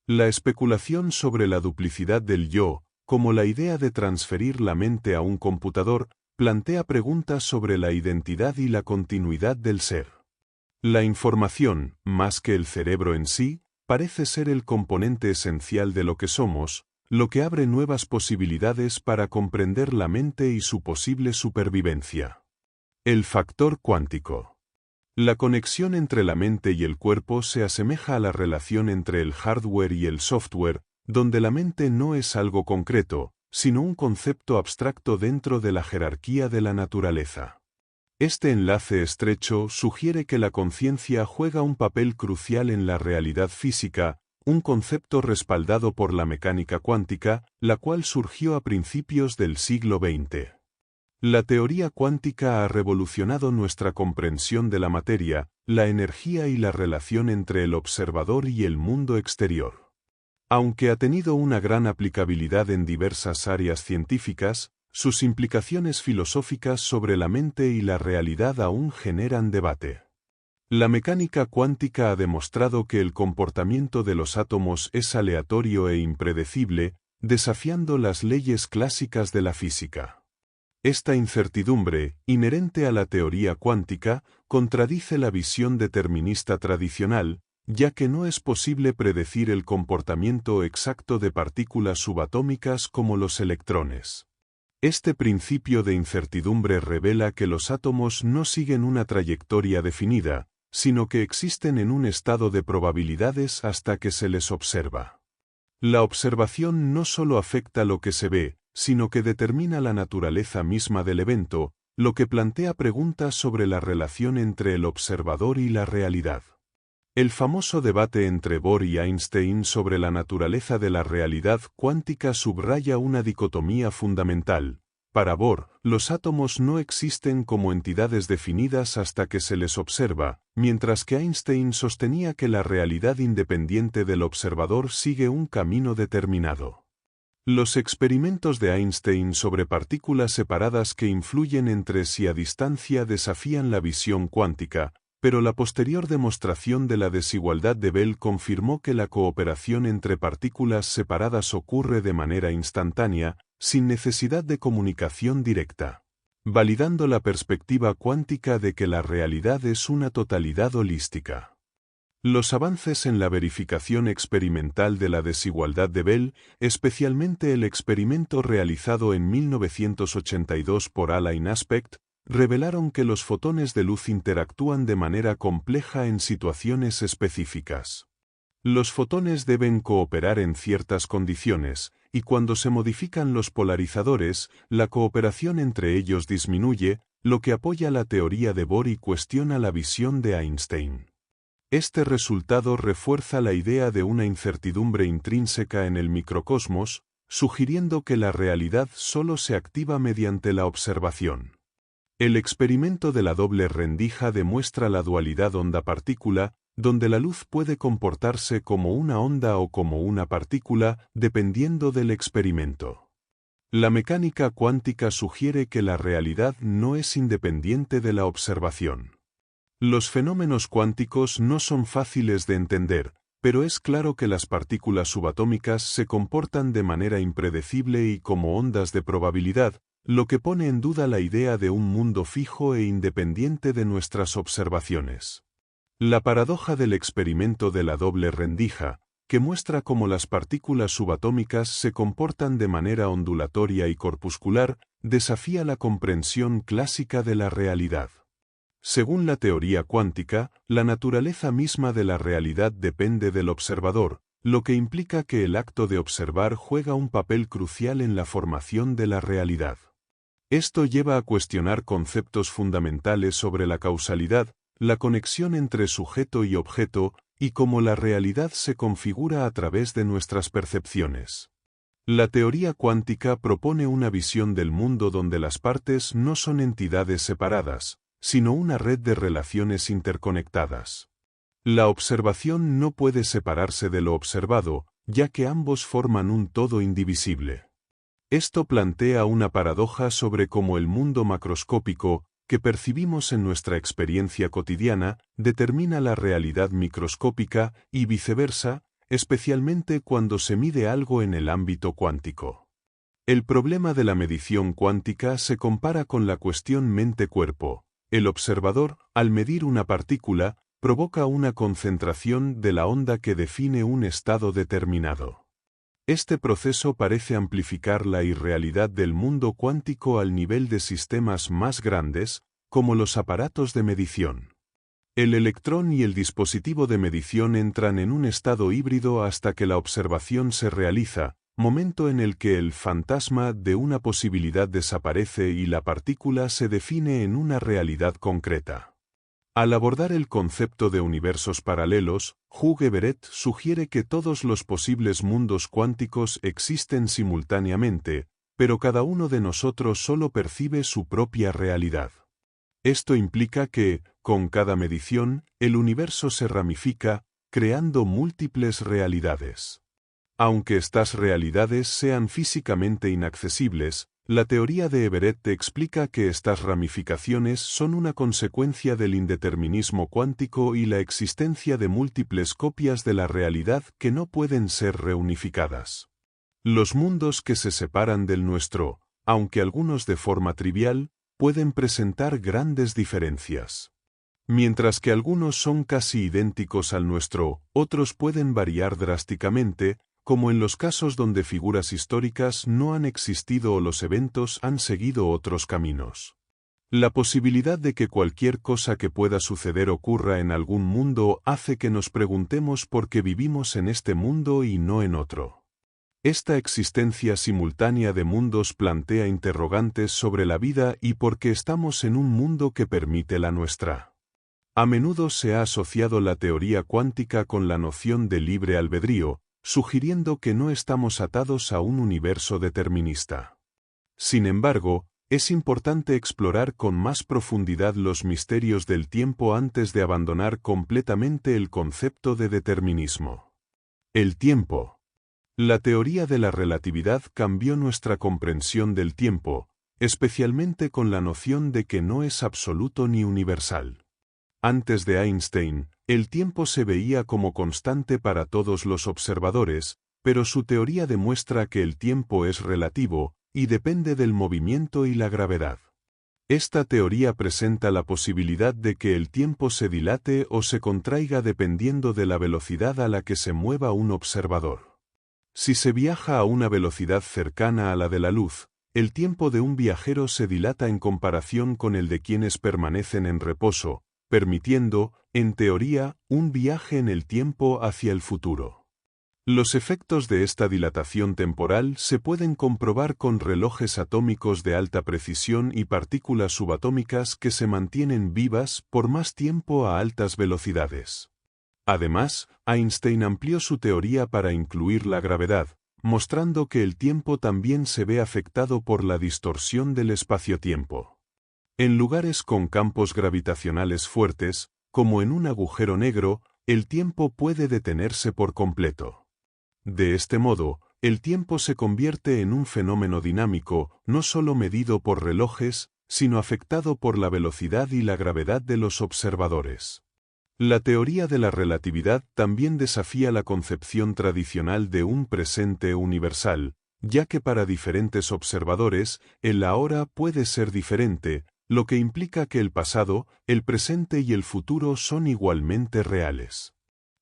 La especulación sobre la duplicidad del yo, como la idea de transferir la mente a un computador, plantea preguntas sobre la identidad y la continuidad del ser. La información, más que el cerebro en sí, parece ser el componente esencial de lo que somos, lo que abre nuevas posibilidades para comprender la mente y su posible supervivencia. El factor cuántico. La conexión entre la mente y el cuerpo se asemeja a la relación entre el hardware y el software, donde la mente no es algo concreto, sino un concepto abstracto dentro de la jerarquía de la naturaleza. Este enlace estrecho sugiere que la conciencia juega un papel crucial en la realidad física, un concepto respaldado por la mecánica cuántica, la cual surgió a principios del siglo XX. La teoría cuántica ha revolucionado nuestra comprensión de la materia, la energía y la relación entre el observador y el mundo exterior. Aunque ha tenido una gran aplicabilidad en diversas áreas científicas, sus implicaciones filosóficas sobre la mente y la realidad aún generan debate. La mecánica cuántica ha demostrado que el comportamiento de los átomos es aleatorio e impredecible, desafiando las leyes clásicas de la física. Esta incertidumbre, inherente a la teoría cuántica, contradice la visión determinista tradicional, ya que no es posible predecir el comportamiento exacto de partículas subatómicas como los electrones. Este principio de incertidumbre revela que los átomos no siguen una trayectoria definida, sino que existen en un estado de probabilidades hasta que se les observa. La observación no solo afecta lo que se ve, sino que determina la naturaleza misma del evento, lo que plantea preguntas sobre la relación entre el observador y la realidad. El famoso debate entre Bohr y Einstein sobre la naturaleza de la realidad cuántica subraya una dicotomía fundamental. Para Bohr, los átomos no existen como entidades definidas hasta que se les observa, mientras que Einstein sostenía que la realidad independiente del observador sigue un camino determinado. Los experimentos de Einstein sobre partículas separadas que influyen entre sí a distancia desafían la visión cuántica, pero la posterior demostración de la desigualdad de Bell confirmó que la cooperación entre partículas separadas ocurre de manera instantánea, sin necesidad de comunicación directa, validando la perspectiva cuántica de que la realidad es una totalidad holística. Los avances en la verificación experimental de la desigualdad de Bell, especialmente el experimento realizado en 1982 por Alain Aspect, revelaron que los fotones de luz interactúan de manera compleja en situaciones específicas. Los fotones deben cooperar en ciertas condiciones, y cuando se modifican los polarizadores, la cooperación entre ellos disminuye, lo que apoya la teoría de Bohr y cuestiona la visión de Einstein. Este resultado refuerza la idea de una incertidumbre intrínseca en el microcosmos, sugiriendo que la realidad solo se activa mediante la observación. El experimento de la doble rendija demuestra la dualidad onda-partícula, donde la luz puede comportarse como una onda o como una partícula, dependiendo del experimento. La mecánica cuántica sugiere que la realidad no es independiente de la observación. Los fenómenos cuánticos no son fáciles de entender, pero es claro que las partículas subatómicas se comportan de manera impredecible y como ondas de probabilidad, lo que pone en duda la idea de un mundo fijo e independiente de nuestras observaciones. La paradoja del experimento de la doble rendija, que muestra cómo las partículas subatómicas se comportan de manera ondulatoria y corpuscular, desafía la comprensión clásica de la realidad. Según la teoría cuántica, la naturaleza misma de la realidad depende del observador, lo que implica que el acto de observar juega un papel crucial en la formación de la realidad. Esto lleva a cuestionar conceptos fundamentales sobre la causalidad, la conexión entre sujeto y objeto, y cómo la realidad se configura a través de nuestras percepciones. La teoría cuántica propone una visión del mundo donde las partes no son entidades separadas, sino una red de relaciones interconectadas. La observación no puede separarse de lo observado, ya que ambos forman un todo indivisible. Esto plantea una paradoja sobre cómo el mundo macroscópico, que percibimos en nuestra experiencia cotidiana, determina la realidad microscópica y viceversa, especialmente cuando se mide algo en el ámbito cuántico. El problema de la medición cuántica se compara con la cuestión mente-cuerpo. El observador, al medir una partícula, provoca una concentración de la onda que define un estado determinado. Este proceso parece amplificar la irrealidad del mundo cuántico al nivel de sistemas más grandes, como los aparatos de medición. El electrón y el dispositivo de medición entran en un estado híbrido hasta que la observación se realiza, momento en el que el fantasma de una posibilidad desaparece y la partícula se define en una realidad concreta. Al abordar el concepto de universos paralelos, Hugh Everett sugiere que todos los posibles mundos cuánticos existen simultáneamente, pero cada uno de nosotros solo percibe su propia realidad. Esto implica que, con cada medición, el universo se ramifica, creando múltiples realidades. Aunque estas realidades sean físicamente inaccesibles, la teoría de Everett explica que estas ramificaciones son una consecuencia del indeterminismo cuántico y la existencia de múltiples copias de la realidad que no pueden ser reunificadas. Los mundos que se separan del nuestro, aunque algunos de forma trivial, pueden presentar grandes diferencias. Mientras que algunos son casi idénticos al nuestro, otros pueden variar drásticamente, como en los casos donde figuras históricas no han existido o los eventos han seguido otros caminos. La posibilidad de que cualquier cosa que pueda suceder ocurra en algún mundo hace que nos preguntemos por qué vivimos en este mundo y no en otro. Esta existencia simultánea de mundos plantea interrogantes sobre la vida y por qué estamos en un mundo que permite la nuestra. A menudo se ha asociado la teoría cuántica con la noción de libre albedrío, sugiriendo que no estamos atados a un universo determinista. Sin embargo, es importante explorar con más profundidad los misterios del tiempo antes de abandonar completamente el concepto de determinismo. El tiempo. La teoría de la relatividad cambió nuestra comprensión del tiempo, especialmente con la noción de que no es absoluto ni universal. Antes de Einstein, el tiempo se veía como constante para todos los observadores, pero su teoría demuestra que el tiempo es relativo, y depende del movimiento y la gravedad. Esta teoría presenta la posibilidad de que el tiempo se dilate o se contraiga dependiendo de la velocidad a la que se mueva un observador. Si se viaja a una velocidad cercana a la de la luz, el tiempo de un viajero se dilata en comparación con el de quienes permanecen en reposo, permitiendo, en teoría, un viaje en el tiempo hacia el futuro. Los efectos de esta dilatación temporal se pueden comprobar con relojes atómicos de alta precisión y partículas subatómicas que se mantienen vivas por más tiempo a altas velocidades. Además, Einstein amplió su teoría para incluir la gravedad, mostrando que el tiempo también se ve afectado por la distorsión del espacio-tiempo. En lugares con campos gravitacionales fuertes, como en un agujero negro, el tiempo puede detenerse por completo. De este modo, el tiempo se convierte en un fenómeno dinámico, no solo medido por relojes, sino afectado por la velocidad y la gravedad de los observadores. La teoría de la relatividad también desafía la concepción tradicional de un presente universal, ya que para diferentes observadores, el ahora puede ser diferente, lo que implica que el pasado, el presente y el futuro son igualmente reales.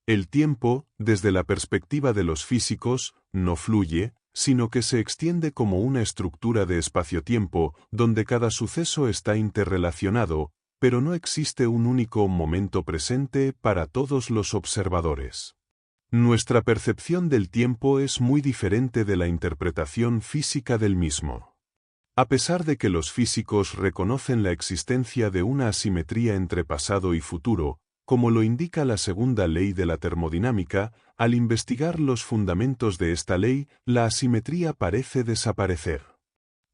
El tiempo, desde la perspectiva de los físicos, no fluye, sino que se extiende como una estructura de espacio-tiempo, donde cada suceso está interrelacionado, pero no existe un único momento presente para todos los observadores. Nuestra percepción del tiempo es muy diferente de la interpretación física del mismo. A pesar de que los físicos reconocen la existencia de una asimetría entre pasado y futuro, como lo indica la segunda ley de la termodinámica, al investigar los fundamentos de esta ley, la asimetría parece desaparecer.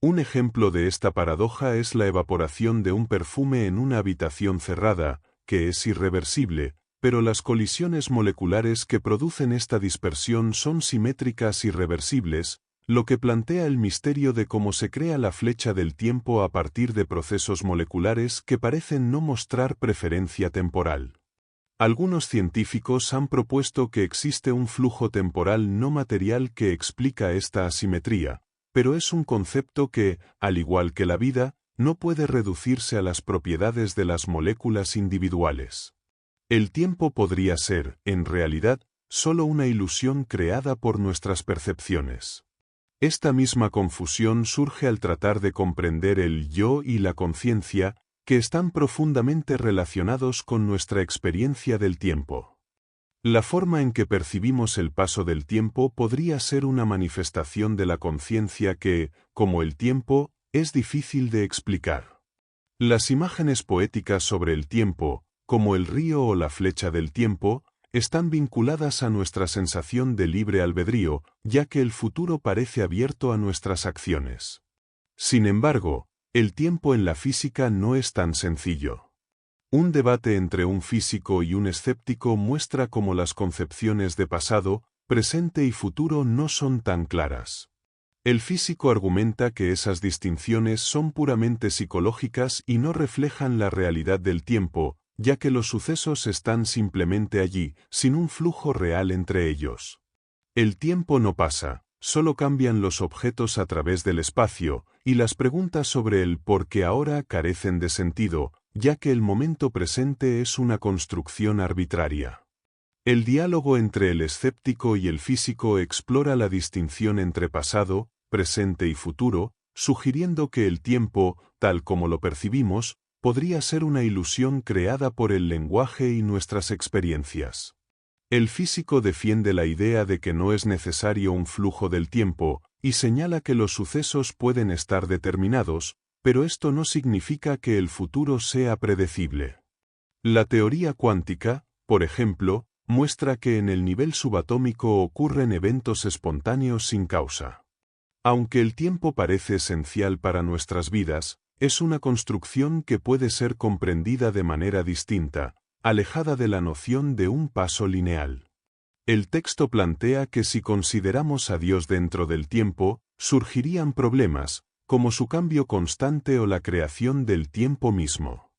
Un ejemplo de esta paradoja es la evaporación de un perfume en una habitación cerrada, que es irreversible, pero las colisiones moleculares que producen esta dispersión son simétricas y reversibles, lo que plantea el misterio de cómo se crea la flecha del tiempo a partir de procesos moleculares que parecen no mostrar preferencia temporal. Algunos científicos han propuesto que existe un flujo temporal no material que explica esta asimetría, pero es un concepto que, al igual que la vida, no puede reducirse a las propiedades de las moléculas individuales. El tiempo podría ser, en realidad, solo una ilusión creada por nuestras percepciones. Esta misma confusión surge al tratar de comprender el yo y la conciencia, que están profundamente relacionados con nuestra experiencia del tiempo. La forma en que percibimos el paso del tiempo podría ser una manifestación de la conciencia que, como el tiempo, es difícil de explicar. Las imágenes poéticas sobre el tiempo, como el río o la flecha del tiempo, están vinculadas a nuestra sensación de libre albedrío, ya que el futuro parece abierto a nuestras acciones. Sin embargo, el tiempo en la física no es tan sencillo. Un debate entre un físico y un escéptico muestra cómo las concepciones de pasado, presente y futuro no son tan claras. El físico argumenta que esas distinciones son puramente psicológicas y no reflejan la realidad del tiempo, ya que los sucesos están simplemente allí, sin un flujo real entre ellos. El tiempo no pasa, solo cambian los objetos a través del espacio, y las preguntas sobre el por qué ahora carecen de sentido, ya que el momento presente es una construcción arbitraria. El diálogo entre el escéptico y el físico explora la distinción entre pasado, presente y futuro, sugiriendo que el tiempo, tal como lo percibimos, podría ser una ilusión creada por el lenguaje y nuestras experiencias. El físico defiende la idea de que no es necesario un flujo del tiempo, y señala que los sucesos pueden estar determinados, pero esto no significa que el futuro sea predecible. La teoría cuántica, por ejemplo, muestra que en el nivel subatómico ocurren eventos espontáneos sin causa. Aunque el tiempo parece esencial para nuestras vidas, es una construcción que puede ser comprendida de manera distinta, alejada de la noción de un paso lineal. El texto plantea que si consideramos a Dios dentro del tiempo, surgirían problemas, como su cambio constante o la creación del tiempo mismo.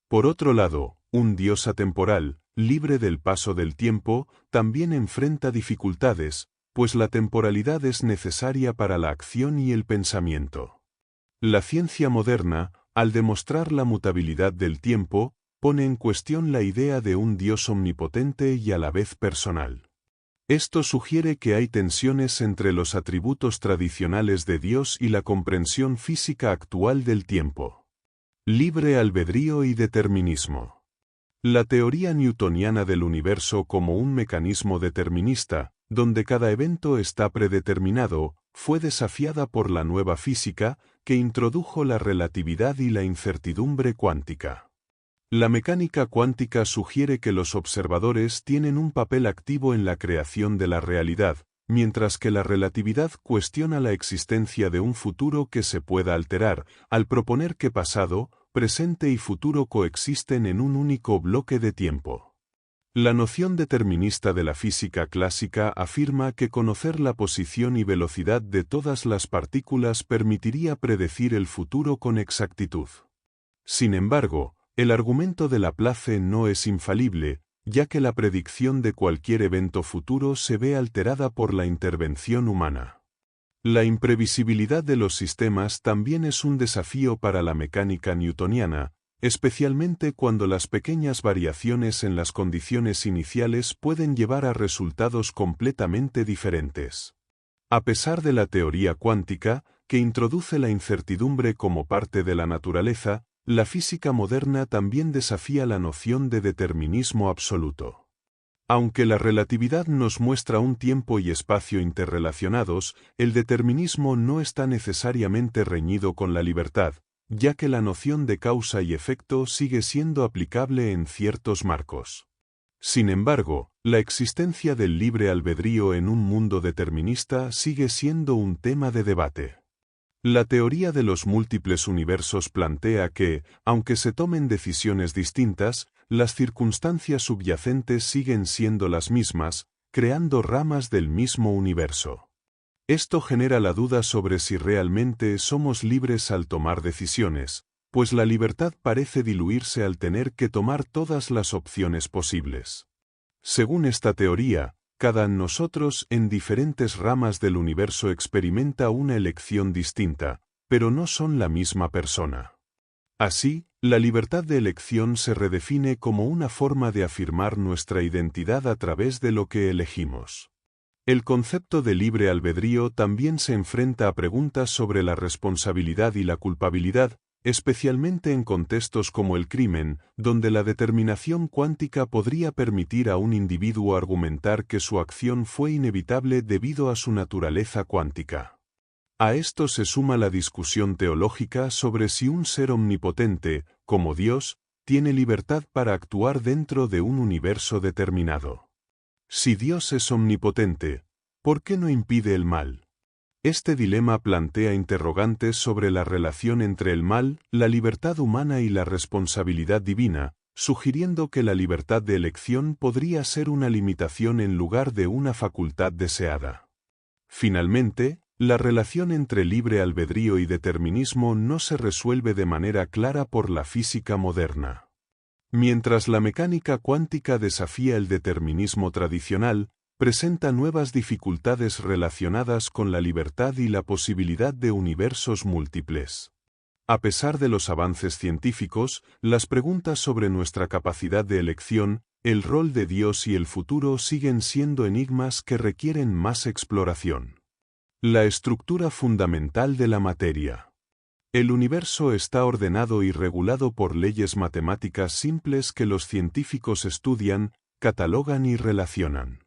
Por otro lado, un Dios atemporal, libre del paso del tiempo, también enfrenta dificultades, pues la temporalidad es necesaria para la acción y el pensamiento. La ciencia moderna, al demostrar la mutabilidad del tiempo, pone en cuestión la idea de un Dios omnipotente y a la vez personal. Esto sugiere que hay tensiones entre los atributos tradicionales de Dios y la comprensión física actual del tiempo. Libre albedrío y determinismo. La teoría newtoniana del universo como un mecanismo determinista, donde cada evento está predeterminado, fue desafiada por la nueva física, que introdujo la relatividad y la incertidumbre cuántica. La mecánica cuántica sugiere que los observadores tienen un papel activo en la creación de la realidad, mientras que la relatividad cuestiona la existencia de un futuro que se pueda alterar, al proponer que pasado, presente y futuro coexisten en un único bloque de tiempo. La noción determinista de la física clásica afirma que conocer la posición y velocidad de todas las partículas permitiría predecir el futuro con exactitud. Sin embargo, el argumento de Laplace no es infalible, ya que la predicción de cualquier evento futuro se ve alterada por la intervención humana. La imprevisibilidad de los sistemas también es un desafío para la mecánica newtoniana, especialmente cuando las pequeñas variaciones en las condiciones iniciales pueden llevar a resultados completamente diferentes. A pesar de la teoría cuántica, que introduce la incertidumbre como parte de la naturaleza, la física moderna también desafía la noción de determinismo absoluto. Aunque la relatividad nos muestra un tiempo y espacio interrelacionados, el determinismo no está necesariamente reñido con la libertad, ya que la noción de causa y efecto sigue siendo aplicable en ciertos marcos. Sin embargo, la existencia del libre albedrío en un mundo determinista sigue siendo un tema de debate. La teoría de los múltiples universos plantea que, aunque se tomen decisiones distintas, las circunstancias subyacentes siguen siendo las mismas, creando ramas del mismo universo. Esto genera la duda sobre si realmente somos libres al tomar decisiones, pues la libertad parece diluirse al tener que tomar todas las opciones posibles. Según esta teoría, cada nosotros en diferentes ramas del universo experimenta una elección distinta, pero no son la misma persona. Así, la libertad de elección se redefine como una forma de afirmar nuestra identidad a través de lo que elegimos. El concepto de libre albedrío también se enfrenta a preguntas sobre la responsabilidad y la culpabilidad, especialmente en contextos como el crimen, donde la determinación cuántica podría permitir a un individuo argumentar que su acción fue inevitable debido a su naturaleza cuántica. A esto se suma la discusión teológica sobre si un ser omnipotente, como Dios, tiene libertad para actuar dentro de un universo determinado. Si Dios es omnipotente, ¿por qué no impide el mal? Este dilema plantea interrogantes sobre la relación entre el mal, la libertad humana y la responsabilidad divina, sugiriendo que la libertad de elección podría ser una limitación en lugar de una facultad deseada. Finalmente, la relación entre libre albedrío y determinismo no se resuelve de manera clara por la física moderna. Mientras la mecánica cuántica desafía el determinismo tradicional, presenta nuevas dificultades relacionadas con la libertad y la posibilidad de universos múltiples. A pesar de los avances científicos, las preguntas sobre nuestra capacidad de elección, el rol de Dios y el futuro siguen siendo enigmas que requieren más exploración. La estructura fundamental de la materia. El universo está ordenado y regulado por leyes matemáticas simples que los científicos estudian, catalogan y relacionan.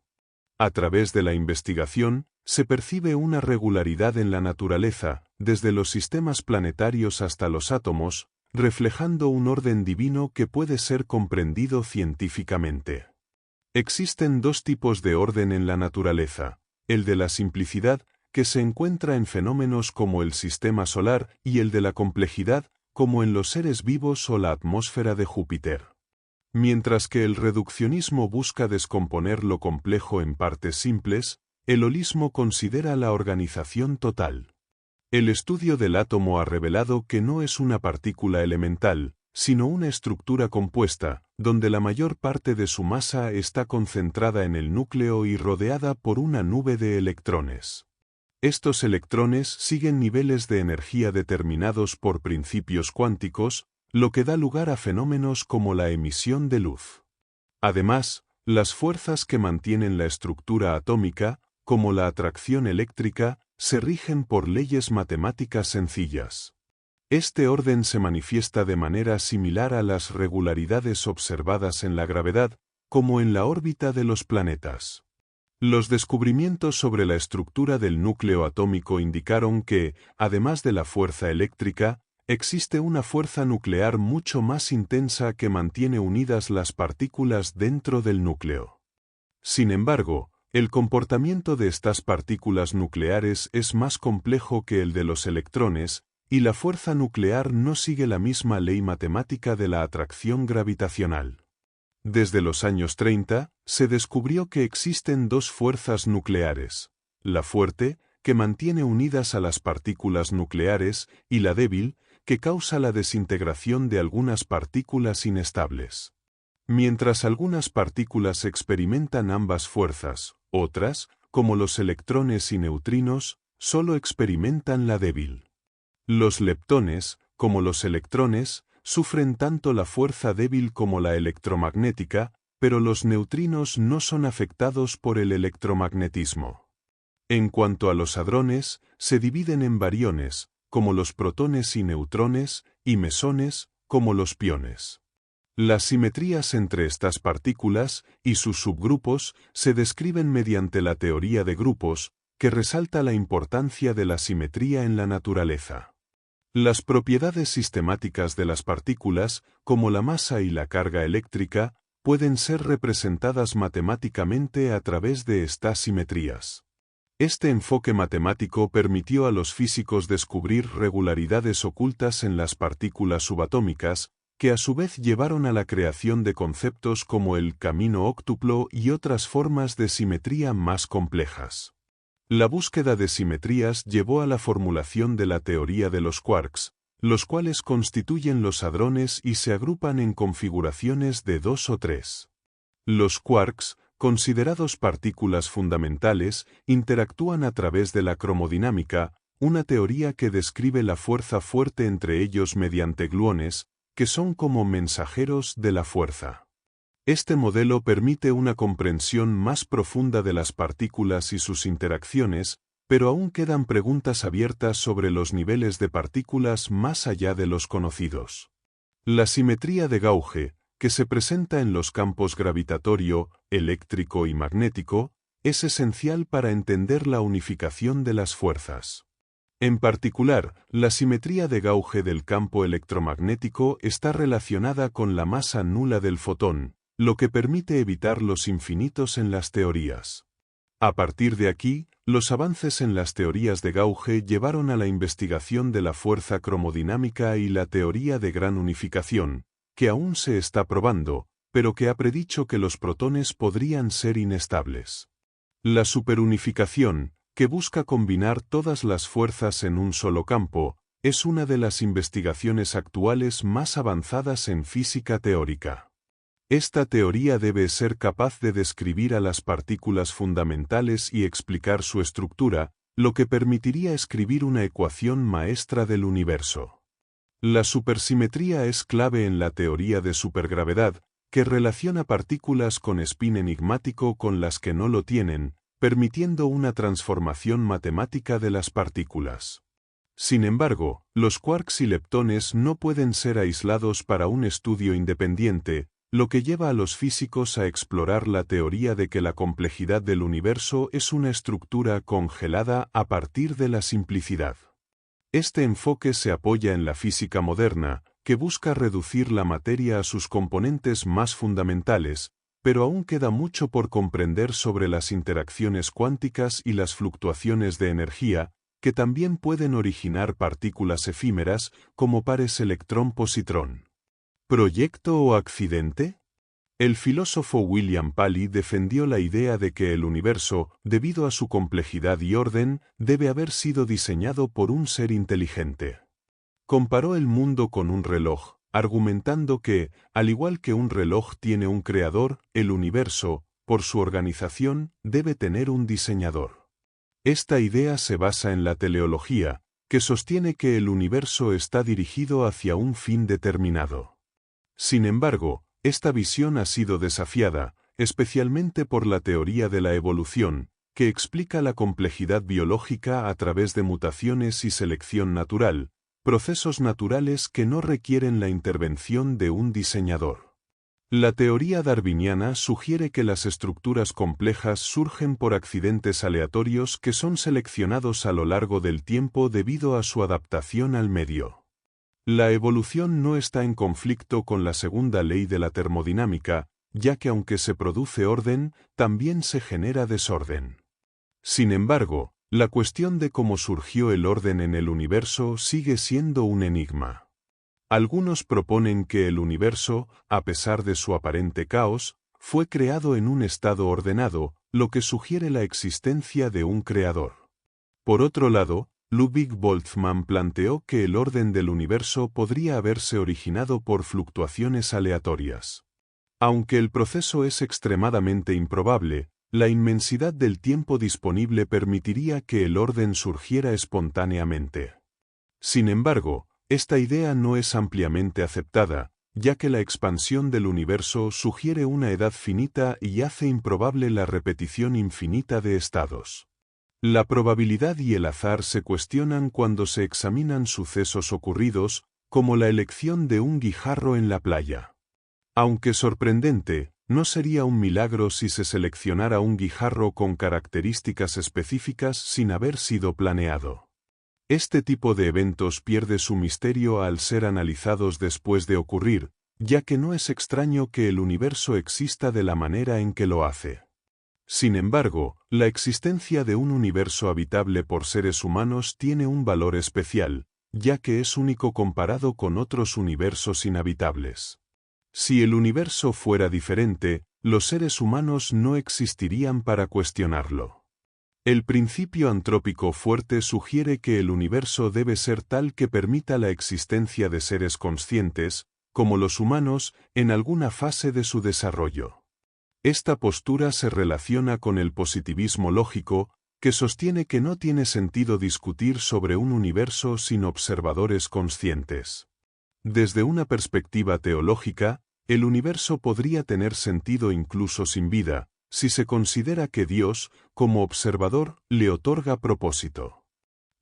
A través de la investigación, se percibe una regularidad en la naturaleza, desde los sistemas planetarios hasta los átomos, reflejando un orden divino que puede ser comprendido científicamente. Existen dos tipos de orden en la naturaleza: el de la simplicidad, que se encuentra en fenómenos como el sistema solar, y el de la complejidad, como en los seres vivos o la atmósfera de Júpiter. Mientras que el reduccionismo busca descomponer lo complejo en partes simples, el holismo considera la organización total. El estudio del átomo ha revelado que no es una partícula elemental, sino una estructura compuesta, donde la mayor parte de su masa está concentrada en el núcleo y rodeada por una nube de electrones. Estos electrones siguen niveles de energía determinados por principios cuánticos, lo que da lugar a fenómenos como la emisión de luz. Además, las fuerzas que mantienen la estructura atómica, como la atracción eléctrica, se rigen por leyes matemáticas sencillas. Este orden se manifiesta de manera similar a las regularidades observadas en la gravedad, como en la órbita de los planetas. Los descubrimientos sobre la estructura del núcleo atómico indicaron que, además de la fuerza eléctrica, existe una fuerza nuclear mucho más intensa que mantiene unidas las partículas dentro del núcleo. Sin embargo, el comportamiento de estas partículas nucleares es más complejo que el de los electrones, y la fuerza nuclear no sigue la misma ley matemática de la atracción gravitacional. Desde los años 30, se descubrió que existen dos fuerzas nucleares: la fuerte, que mantiene unidas a las partículas nucleares, y la débil, que causa la desintegración de algunas partículas inestables. Mientras algunas partículas experimentan ambas fuerzas, otras, como los electrones y neutrinos, solo experimentan la débil. Los leptones, como los electrones, sufren tanto la fuerza débil como la electromagnética, pero los neutrinos no son afectados por el electromagnetismo. En cuanto a los hadrones, se dividen en bariones, como los protones y neutrones, y mesones, como los piones. Las simetrías entre estas partículas y sus subgrupos se describen mediante la teoría de grupos, que resalta la importancia de la simetría en la naturaleza. Las propiedades sistemáticas de las partículas, como la masa y la carga eléctrica, pueden ser representadas matemáticamente a través de estas simetrías. Este enfoque matemático permitió a los físicos descubrir regularidades ocultas en las partículas subatómicas, que a su vez llevaron a la creación de conceptos como el camino óctuplo y otras formas de simetría más complejas. La búsqueda de simetrías llevó a la formulación de la teoría de los quarks, los cuales constituyen los hadrones y se agrupan en configuraciones de 2 o 3. Los quarks, considerados partículas fundamentales, interactúan a través de la cromodinámica, una teoría que describe la fuerza fuerte entre ellos mediante gluones, que son como mensajeros de la fuerza. Este modelo permite una comprensión más profunda de las partículas y sus interacciones, pero aún quedan preguntas abiertas sobre los niveles de partículas más allá de los conocidos. La simetría de Gauge, que se presenta en los campos gravitatorio, eléctrico y magnético, es esencial para entender la unificación de las fuerzas. En particular, la simetría de Gauge del campo electromagnético está relacionada con la masa nula del fotón, lo que permite evitar los infinitos en las teorías. A partir de aquí, los avances en las teorías de Gauge llevaron a la investigación de la fuerza cromodinámica y la teoría de gran unificación, que aún se está probando, pero que ha predicho que los protones podrían ser inestables. La superunificación, que busca combinar todas las fuerzas en un solo campo, es una de las investigaciones actuales más avanzadas en física teórica. Esta teoría debe ser capaz de describir a las partículas fundamentales y explicar su estructura, lo que permitiría escribir una ecuación maestra del universo. La supersimetría es clave en la teoría de supergravedad, que relaciona partículas con spin enigmático con las que no lo tienen, permitiendo una transformación matemática de las partículas. Sin embargo, los quarks y leptones no pueden ser aislados para un estudio independiente, lo que lleva a los físicos a explorar la teoría de que la complejidad del universo es una estructura congelada a partir de la simplicidad. Este enfoque se apoya en la física moderna, que busca reducir la materia a sus componentes más fundamentales, pero aún queda mucho por comprender sobre las interacciones cuánticas y las fluctuaciones de energía, que también pueden originar partículas efímeras como pares electrón-positrón. ¿Proyecto o accidente? El filósofo William Paley defendió la idea de que el universo, debido a su complejidad y orden, debe haber sido diseñado por un ser inteligente. Comparó el mundo con un reloj, argumentando que, al igual que un reloj tiene un creador, el universo, por su organización, debe tener un diseñador. Esta idea se basa en la teleología, que sostiene que el universo está dirigido hacia un fin determinado. Sin embargo, esta visión ha sido desafiada, especialmente por la teoría de la evolución, que explica la complejidad biológica a través de mutaciones y selección natural, procesos naturales que no requieren la intervención de un diseñador. La teoría darwiniana sugiere que las estructuras complejas surgen por accidentes aleatorios que son seleccionados a lo largo del tiempo debido a su adaptación al medio. La evolución no está en conflicto con la segunda ley de la termodinámica, ya que aunque se produce orden, también se genera desorden. Sin embargo, la cuestión de cómo surgió el orden en el universo sigue siendo un enigma. Algunos proponen que el universo, a pesar de su aparente caos, fue creado en un estado ordenado, lo que sugiere la existencia de un creador. Por otro lado, Ludwig Boltzmann planteó que el orden del universo podría haberse originado por fluctuaciones aleatorias. Aunque el proceso es extremadamente improbable, la inmensidad del tiempo disponible permitiría que el orden surgiera espontáneamente. Sin embargo, esta idea no es ampliamente aceptada, ya que la expansión del universo sugiere una edad finita y hace improbable la repetición infinita de estados. La probabilidad y el azar se cuestionan cuando se examinan sucesos ocurridos, como la elección de un guijarro en la playa. Aunque sorprendente, no sería un milagro si se seleccionara un guijarro con características específicas sin haber sido planeado. Este tipo de eventos pierde su misterio al ser analizados después de ocurrir, ya que no es extraño que el universo exista de la manera en que lo hace. Sin embargo, la existencia de un universo habitable por seres humanos tiene un valor especial, ya que es único comparado con otros universos inhabitables. Si el universo fuera diferente, los seres humanos no existirían para cuestionarlo. El principio antrópico fuerte sugiere que el universo debe ser tal que permita la existencia de seres conscientes, como los humanos, en alguna fase de su desarrollo. Esta postura se relaciona con el positivismo lógico, que sostiene que no tiene sentido discutir sobre un universo sin observadores conscientes. Desde una perspectiva teológica, el universo podría tener sentido incluso sin vida, si se considera que Dios, como observador, le otorga propósito.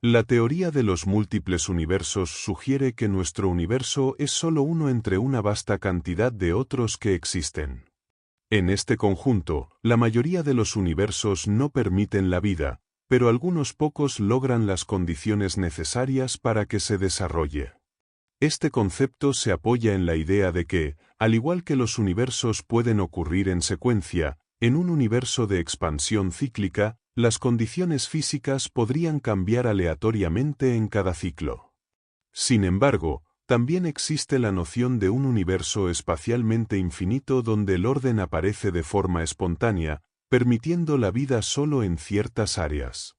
La teoría de los múltiples universos sugiere que nuestro universo es solo uno entre una vasta cantidad de otros que existen. En este conjunto, la mayoría de los universos no permiten la vida, pero algunos pocos logran las condiciones necesarias para que se desarrolle. Este concepto se apoya en la idea de que, al igual que los universos pueden ocurrir en secuencia, en un universo de expansión cíclica, las condiciones físicas podrían cambiar aleatoriamente en cada ciclo. Sin embargo, también existe la noción de un universo espacialmente infinito donde el orden aparece de forma espontánea, permitiendo la vida solo en ciertas áreas.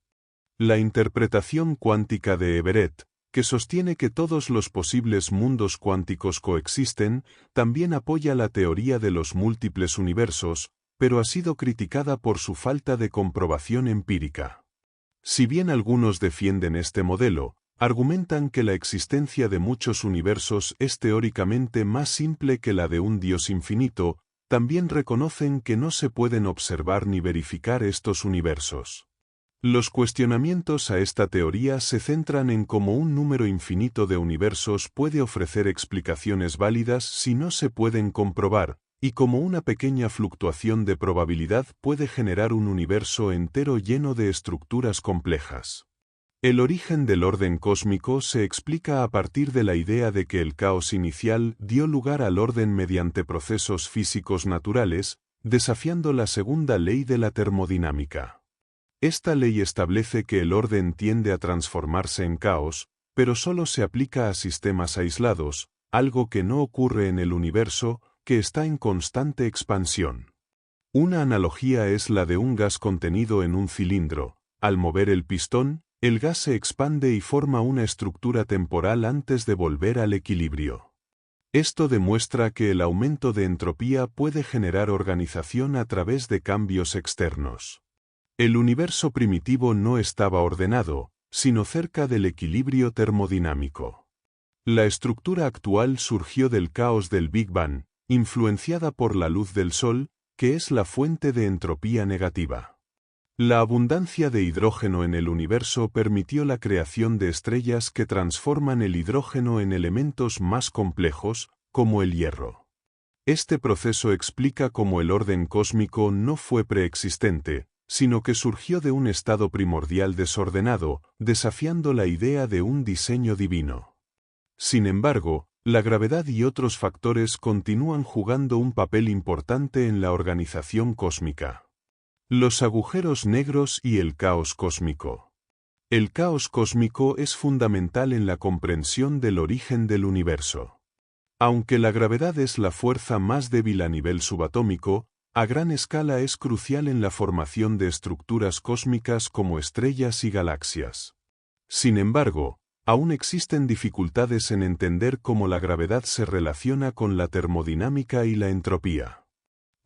La interpretación cuántica de Everett, que sostiene que todos los posibles mundos cuánticos coexisten, también apoya la teoría de los múltiples universos, pero ha sido criticada por su falta de comprobación empírica. Si bien algunos defienden este modelo, argumentan que la existencia de muchos universos es teóricamente más simple que la de un Dios infinito, también reconocen que no se pueden observar ni verificar estos universos. Los cuestionamientos a esta teoría se centran en cómo un número infinito de universos puede ofrecer explicaciones válidas si no se pueden comprobar, y cómo una pequeña fluctuación de probabilidad puede generar un universo entero lleno de estructuras complejas. El origen del orden cósmico se explica a partir de la idea de que el caos inicial dio lugar al orden mediante procesos físicos naturales, desafiando la segunda ley de la termodinámica. Esta ley establece que el orden tiende a transformarse en caos, pero solo se aplica a sistemas aislados, algo que no ocurre en el universo, que está en constante expansión. Una analogía es la de un gas contenido en un cilindro. Al mover el pistón, el gas se expande y forma una estructura temporal antes de volver al equilibrio. Esto demuestra que el aumento de entropía puede generar organización a través de cambios externos. El universo primitivo no estaba ordenado, sino cerca del equilibrio termodinámico. La estructura actual surgió del caos del Big Bang, influenciada por la luz del Sol, que es la fuente de entropía negativa. La abundancia de hidrógeno en el universo permitió la creación de estrellas que transforman el hidrógeno en elementos más complejos, como el hierro. Este proceso explica cómo el orden cósmico no fue preexistente, sino que surgió de un estado primordial desordenado, desafiando la idea de un diseño divino. Sin embargo, la gravedad y otros factores continúan jugando un papel importante en la organización cósmica. Los agujeros negros y el caos cósmico. El caos cósmico es fundamental en la comprensión del origen del universo. Aunque la gravedad es la fuerza más débil a nivel subatómico, a gran escala es crucial en la formación de estructuras cósmicas como estrellas y galaxias. Sin embargo, aún existen dificultades en entender cómo la gravedad se relaciona con la termodinámica y la entropía.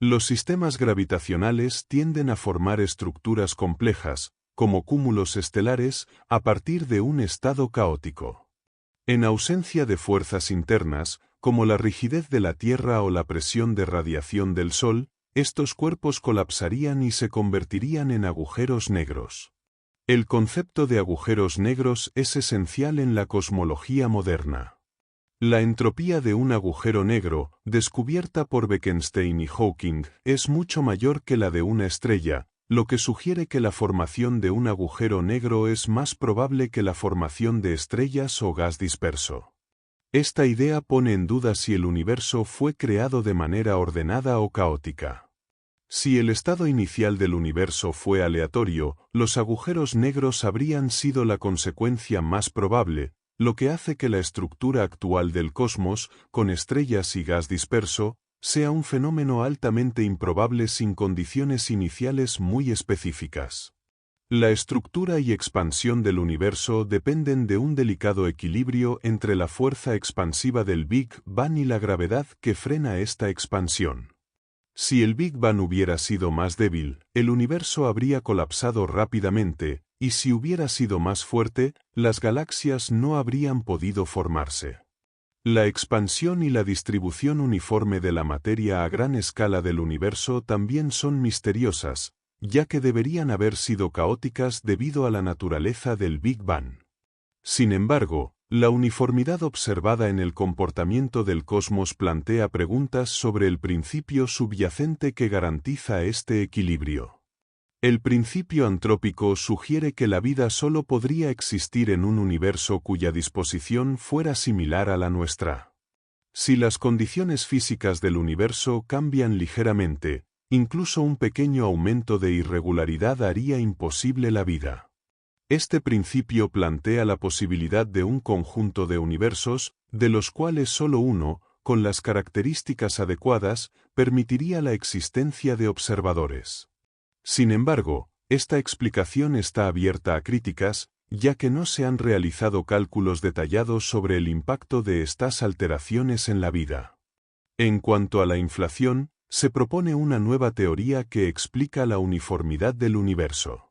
Los sistemas gravitacionales tienden a formar estructuras complejas, como cúmulos estelares, a partir de un estado caótico. En ausencia de fuerzas internas, como la rigidez de la Tierra o la presión de radiación del Sol, estos cuerpos colapsarían y se convertirían en agujeros negros. El concepto de agujeros negros es esencial en la cosmología moderna. La entropía de un agujero negro, descubierta por Bekenstein y Hawking, es mucho mayor que la de una estrella, lo que sugiere que la formación de un agujero negro es más probable que la formación de estrellas o gas disperso. Esta idea pone en duda si el universo fue creado de manera ordenada o caótica. Si el estado inicial del universo fue aleatorio, los agujeros negros habrían sido la consecuencia más probable, lo que hace que la estructura actual del cosmos, con estrellas y gas disperso, sea un fenómeno altamente improbable sin condiciones iniciales muy específicas. La estructura y expansión del universo dependen de un delicado equilibrio entre la fuerza expansiva del Big Bang y la gravedad que frena esta expansión. Si el Big Bang hubiera sido más débil, el universo habría colapsado rápidamente, y si hubiera sido más fuerte, las galaxias no habrían podido formarse. La expansión y la distribución uniforme de la materia a gran escala del universo también son misteriosas, ya que deberían haber sido caóticas debido a la naturaleza del Big Bang. Sin embargo, la uniformidad observada en el comportamiento del cosmos plantea preguntas sobre el principio subyacente que garantiza este equilibrio. El principio antrópico sugiere que la vida solo podría existir en un universo cuya disposición fuera similar a la nuestra. Si las condiciones físicas del universo cambian ligeramente, incluso un pequeño aumento de irregularidad haría imposible la vida. Este principio plantea la posibilidad de un conjunto de universos, de los cuales solo uno, con las características adecuadas, permitiría la existencia de observadores. Sin embargo, esta explicación está abierta a críticas, ya que no se han realizado cálculos detallados sobre el impacto de estas alteraciones en la vida. En cuanto a la inflación, se propone una nueva teoría que explica la uniformidad del universo.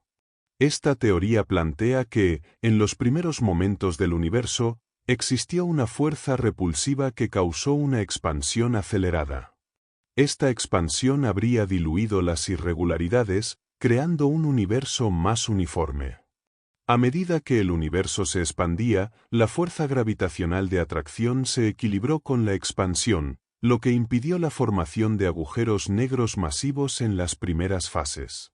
Esta teoría plantea que, en los primeros momentos del universo, existió una fuerza repulsiva que causó una expansión acelerada. Esta expansión habría diluido las irregularidades, creando un universo más uniforme. A medida que el universo se expandía, la fuerza gravitacional de atracción se equilibró con la expansión, lo que impidió la formación de agujeros negros masivos en las primeras fases.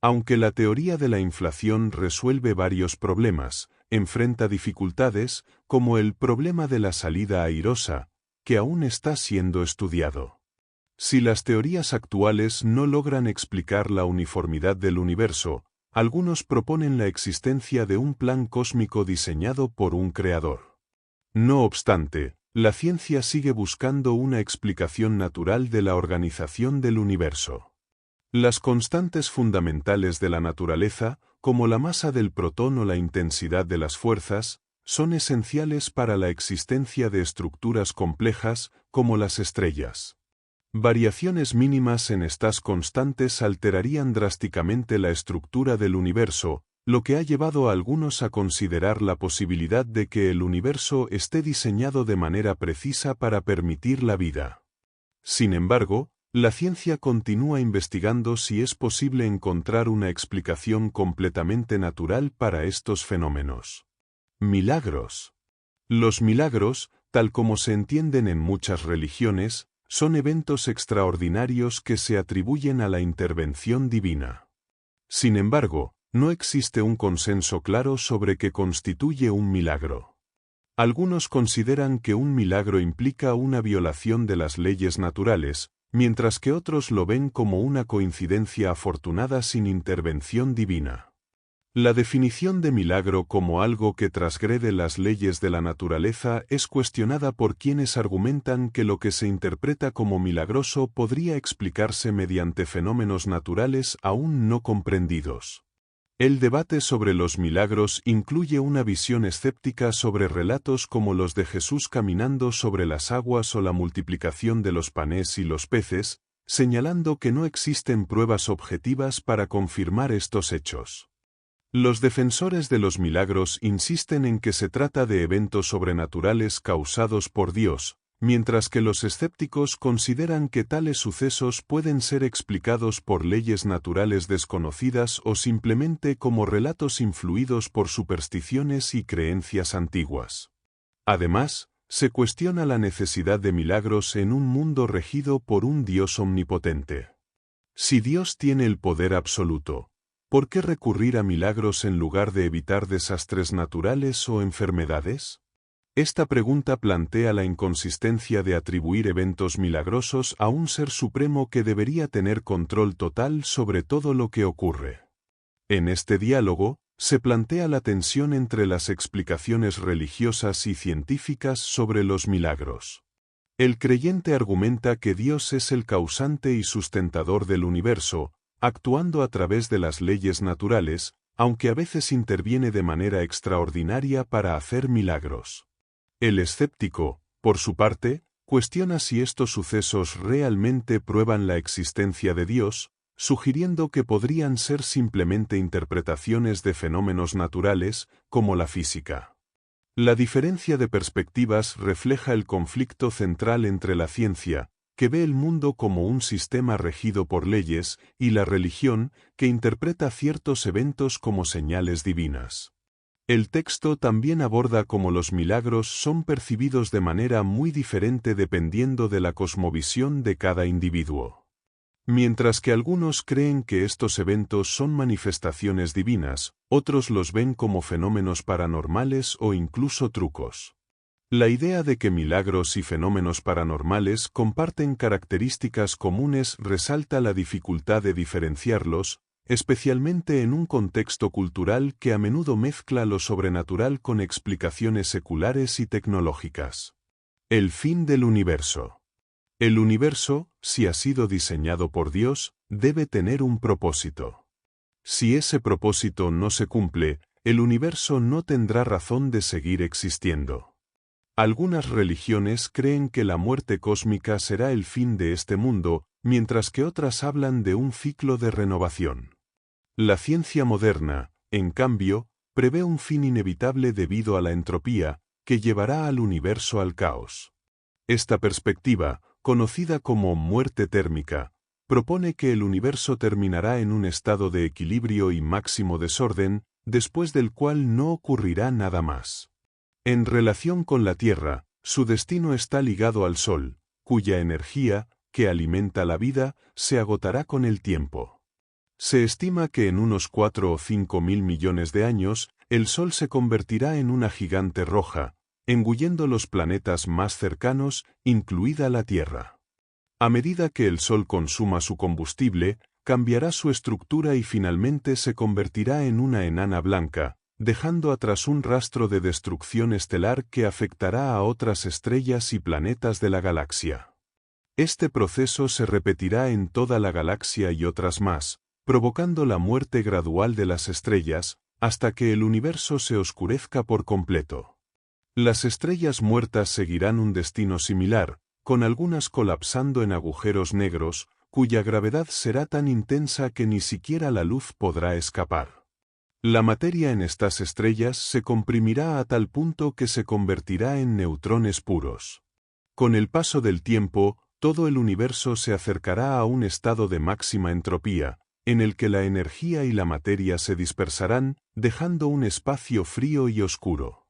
Aunque la teoría de la inflación resuelve varios problemas, enfrenta dificultades, como el problema de la salida airosa, que aún está siendo estudiado. Si las teorías actuales no logran explicar la uniformidad del universo, algunos proponen la existencia de un plan cósmico diseñado por un creador. No obstante, la ciencia sigue buscando una explicación natural de la organización del universo. Las constantes fundamentales de la naturaleza, como la masa del protón o la intensidad de las fuerzas, son esenciales para la existencia de estructuras complejas, como las estrellas. Variaciones mínimas en estas constantes alterarían drásticamente la estructura del universo, lo que ha llevado a algunos a considerar la posibilidad de que el universo esté diseñado de manera precisa para permitir la vida. Sin embargo, la ciencia continúa investigando si es posible encontrar una explicación completamente natural para estos fenómenos. Milagros. Los milagros, tal como se entienden en muchas religiones, son eventos extraordinarios que se atribuyen a la intervención divina. Sin embargo, no existe un consenso claro sobre qué constituye un milagro. Algunos consideran que un milagro implica una violación de las leyes naturales, mientras que otros lo ven como una coincidencia afortunada sin intervención divina. La definición de milagro como algo que transgrede las leyes de la naturaleza es cuestionada por quienes argumentan que lo que se interpreta como milagroso podría explicarse mediante fenómenos naturales aún no comprendidos. El debate sobre los milagros incluye una visión escéptica sobre relatos como los de Jesús caminando sobre las aguas o la multiplicación de los panes y los peces, señalando que no existen pruebas objetivas para confirmar estos hechos. Los defensores de los milagros insisten en que se trata de eventos sobrenaturales causados por Dios, mientras que los escépticos consideran que tales sucesos pueden ser explicados por leyes naturales desconocidas o simplemente como relatos influidos por supersticiones y creencias antiguas. Además, se cuestiona la necesidad de milagros en un mundo regido por un Dios omnipotente. Si Dios tiene el poder absoluto, ¿por qué recurrir a milagros en lugar de evitar desastres naturales o enfermedades? Esta pregunta plantea la inconsistencia de atribuir eventos milagrosos a un ser supremo que debería tener control total sobre todo lo que ocurre. En este diálogo, se plantea la tensión entre las explicaciones religiosas y científicas sobre los milagros. El creyente argumenta que Dios es el causante y sustentador del universo, actuando a través de las leyes naturales, aunque a veces interviene de manera extraordinaria para hacer milagros. El escéptico, por su parte, cuestiona si estos sucesos realmente prueban la existencia de Dios, sugiriendo que podrían ser simplemente interpretaciones de fenómenos naturales, como la física. La diferencia de perspectivas refleja el conflicto central entre la ciencia, que ve el mundo como un sistema regido por leyes, y la religión, que interpreta ciertos eventos como señales divinas. El texto también aborda cómo los milagros son percibidos de manera muy diferente dependiendo de la cosmovisión de cada individuo. Mientras que algunos creen que estos eventos son manifestaciones divinas, otros los ven como fenómenos paranormales o incluso trucos. La idea de que milagros y fenómenos paranormales comparten características comunes resalta la dificultad de diferenciarlos, especialmente en un contexto cultural que a menudo mezcla lo sobrenatural con explicaciones seculares y tecnológicas. El fin del universo. El universo, si ha sido diseñado por Dios, debe tener un propósito. Si ese propósito no se cumple, el universo no tendrá razón de seguir existiendo. Algunas religiones creen que la muerte cósmica será el fin de este mundo, mientras que otras hablan de un ciclo de renovación. La ciencia moderna, en cambio, prevé un fin inevitable debido a la entropía, que llevará al universo al caos. Esta perspectiva, conocida como muerte térmica, propone que el universo terminará en un estado de equilibrio y máximo desorden, después del cual no ocurrirá nada más. En relación con la Tierra, su destino está ligado al Sol, cuya energía, que alimenta la vida, se agotará con el tiempo. Se estima que en unos 4 o 5 mil millones de años, el Sol se convertirá en una gigante roja, engullendo los planetas más cercanos, incluida la Tierra. A medida que el Sol consuma su combustible, cambiará su estructura y finalmente se convertirá en una enana blanca, dejando atrás un rastro de destrucción estelar que afectará a otras estrellas y planetas de la galaxia. Este proceso se repetirá en toda la galaxia y otras más, provocando la muerte gradual de las estrellas, hasta que el universo se oscurezca por completo. Las estrellas muertas seguirán un destino similar, con algunas colapsando en agujeros negros, cuya gravedad será tan intensa que ni siquiera la luz podrá escapar. La materia en estas estrellas se comprimirá a tal punto que se convertirá en neutrones puros. Con el paso del tiempo, todo el universo se acercará a un estado de máxima entropía, en el que la energía y la materia se dispersarán, dejando un espacio frío y oscuro.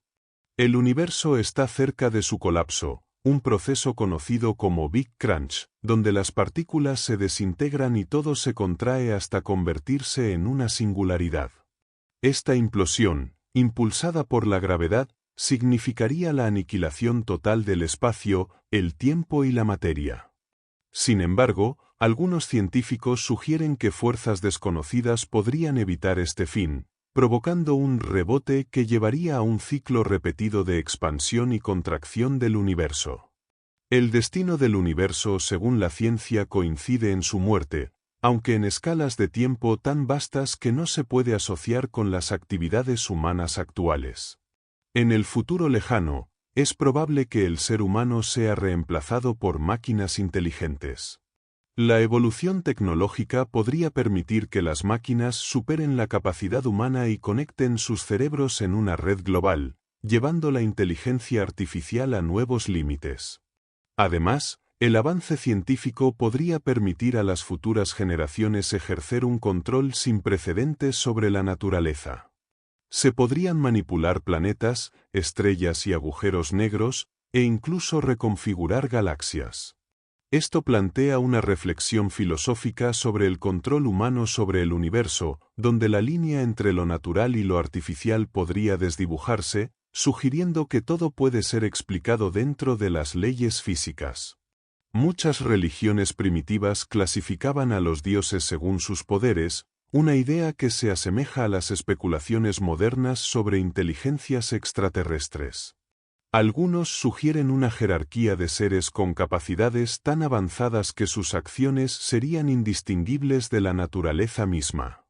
El universo está cerca de su colapso, un proceso conocido como Big Crunch, donde las partículas se desintegran y todo se contrae hasta convertirse en una singularidad. Esta implosión, impulsada por la gravedad, significaría la aniquilación total del espacio, el tiempo y la materia. Sin embargo, algunos científicos sugieren que fuerzas desconocidas podrían evitar este fin, provocando un rebote que llevaría a un ciclo repetido de expansión y contracción del universo. El destino del universo, según la ciencia, coincide en su muerte, aunque en escalas de tiempo tan vastas que no se puede asociar con las actividades humanas actuales. En el futuro lejano, es probable que el ser humano sea reemplazado por máquinas inteligentes. La evolución tecnológica podría permitir que las máquinas superen la capacidad humana y conecten sus cerebros en una red global, llevando la inteligencia artificial a nuevos límites. Además, el avance científico podría permitir a las futuras generaciones ejercer un control sin precedentes sobre la naturaleza. Se podrían manipular planetas, estrellas y agujeros negros, e incluso reconfigurar galaxias. Esto plantea una reflexión filosófica sobre el control humano sobre el universo, donde la línea entre lo natural y lo artificial podría desdibujarse, sugiriendo que todo puede ser explicado dentro de las leyes físicas. Muchas religiones primitivas clasificaban a los dioses según sus poderes, una idea que se asemeja a las especulaciones modernas sobre inteligencias extraterrestres. Algunos sugieren una jerarquía de seres con capacidades tan avanzadas que sus acciones serían indistinguibles de la naturaleza misma.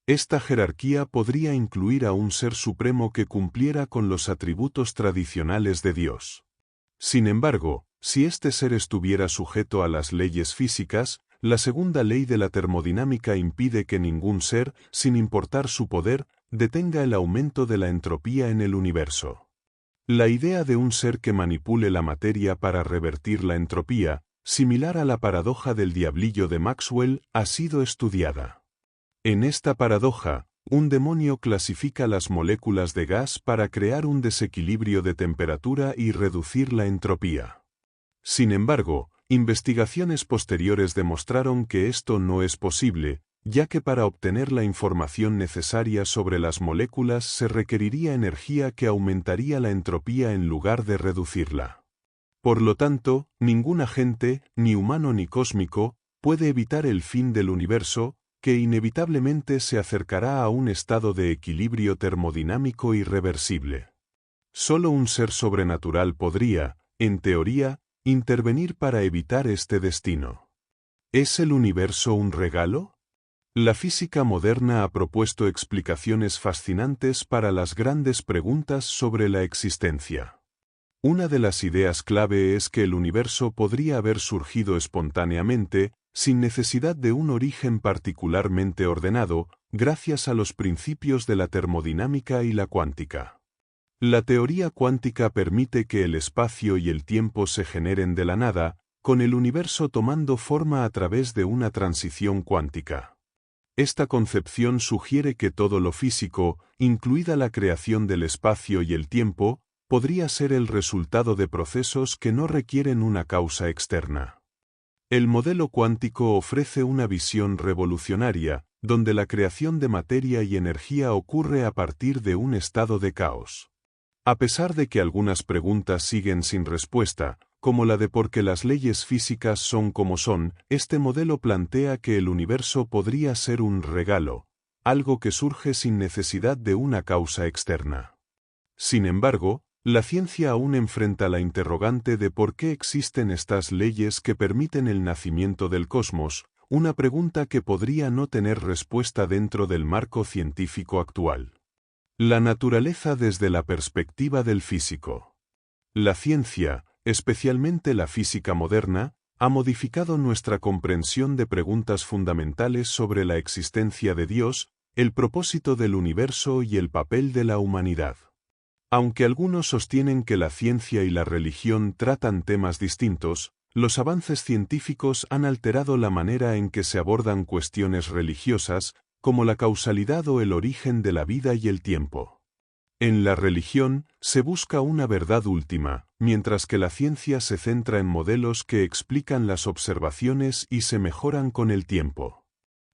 Esta jerarquía podría incluir a un ser supremo que cumpliera con los atributos tradicionales de Dios. Sin embargo, si este ser estuviera sujeto a las leyes físicas, la segunda ley de la termodinámica impide que ningún ser, sin importar su poder, detenga el aumento de la entropía en el universo. La idea de un ser que manipule la materia para revertir la entropía, similar a la paradoja del diablillo de Maxwell, ha sido estudiada. En esta paradoja, un demonio clasifica las moléculas de gas para crear un desequilibrio de temperatura y reducir la entropía. Sin embargo, investigaciones posteriores demostraron que esto no es posible, ya que para obtener la información necesaria sobre las moléculas se requeriría energía que aumentaría la entropía en lugar de reducirla. Por lo tanto, ningún agente, ni humano ni cósmico, puede evitar el fin del universo, que inevitablemente se acercará a un estado de equilibrio termodinámico irreversible. Solo un ser sobrenatural podría, en teoría, intervenir para evitar este destino. ¿Es el universo un regalo? La física moderna ha propuesto explicaciones fascinantes para las grandes preguntas sobre la existencia. Una de las ideas clave es que el universo podría haber surgido espontáneamente, sin necesidad de un origen particularmente ordenado, gracias a los principios de la termodinámica y la cuántica. La teoría cuántica permite que el espacio y el tiempo se generen de la nada, con el universo tomando forma a través de una transición cuántica. Esta concepción sugiere que todo lo físico, incluida la creación del espacio y el tiempo, podría ser el resultado de procesos que no requieren una causa externa. El modelo cuántico ofrece una visión revolucionaria, donde la creación de materia y energía ocurre a partir de un estado de caos. A pesar de que algunas preguntas siguen sin respuesta, como la de por qué las leyes físicas son como son, este modelo plantea que el universo podría ser un regalo, algo que surge sin necesidad de una causa externa. Sin embargo, la ciencia aún enfrenta la interrogante de por qué existen estas leyes que permiten el nacimiento del cosmos, una pregunta que podría no tener respuesta dentro del marco científico actual. La naturaleza desde la perspectiva del físico. La ciencia, especialmente la física moderna, ha modificado nuestra comprensión de preguntas fundamentales sobre la existencia de Dios, el propósito del universo y el papel de la humanidad. Aunque algunos sostienen que la ciencia y la religión tratan temas distintos, los avances científicos han alterado la manera en que se abordan cuestiones religiosas, como la causalidad o el origen de la vida y el tiempo. En la religión, se busca una verdad última, mientras que la ciencia se centra en modelos que explican las observaciones y se mejoran con el tiempo.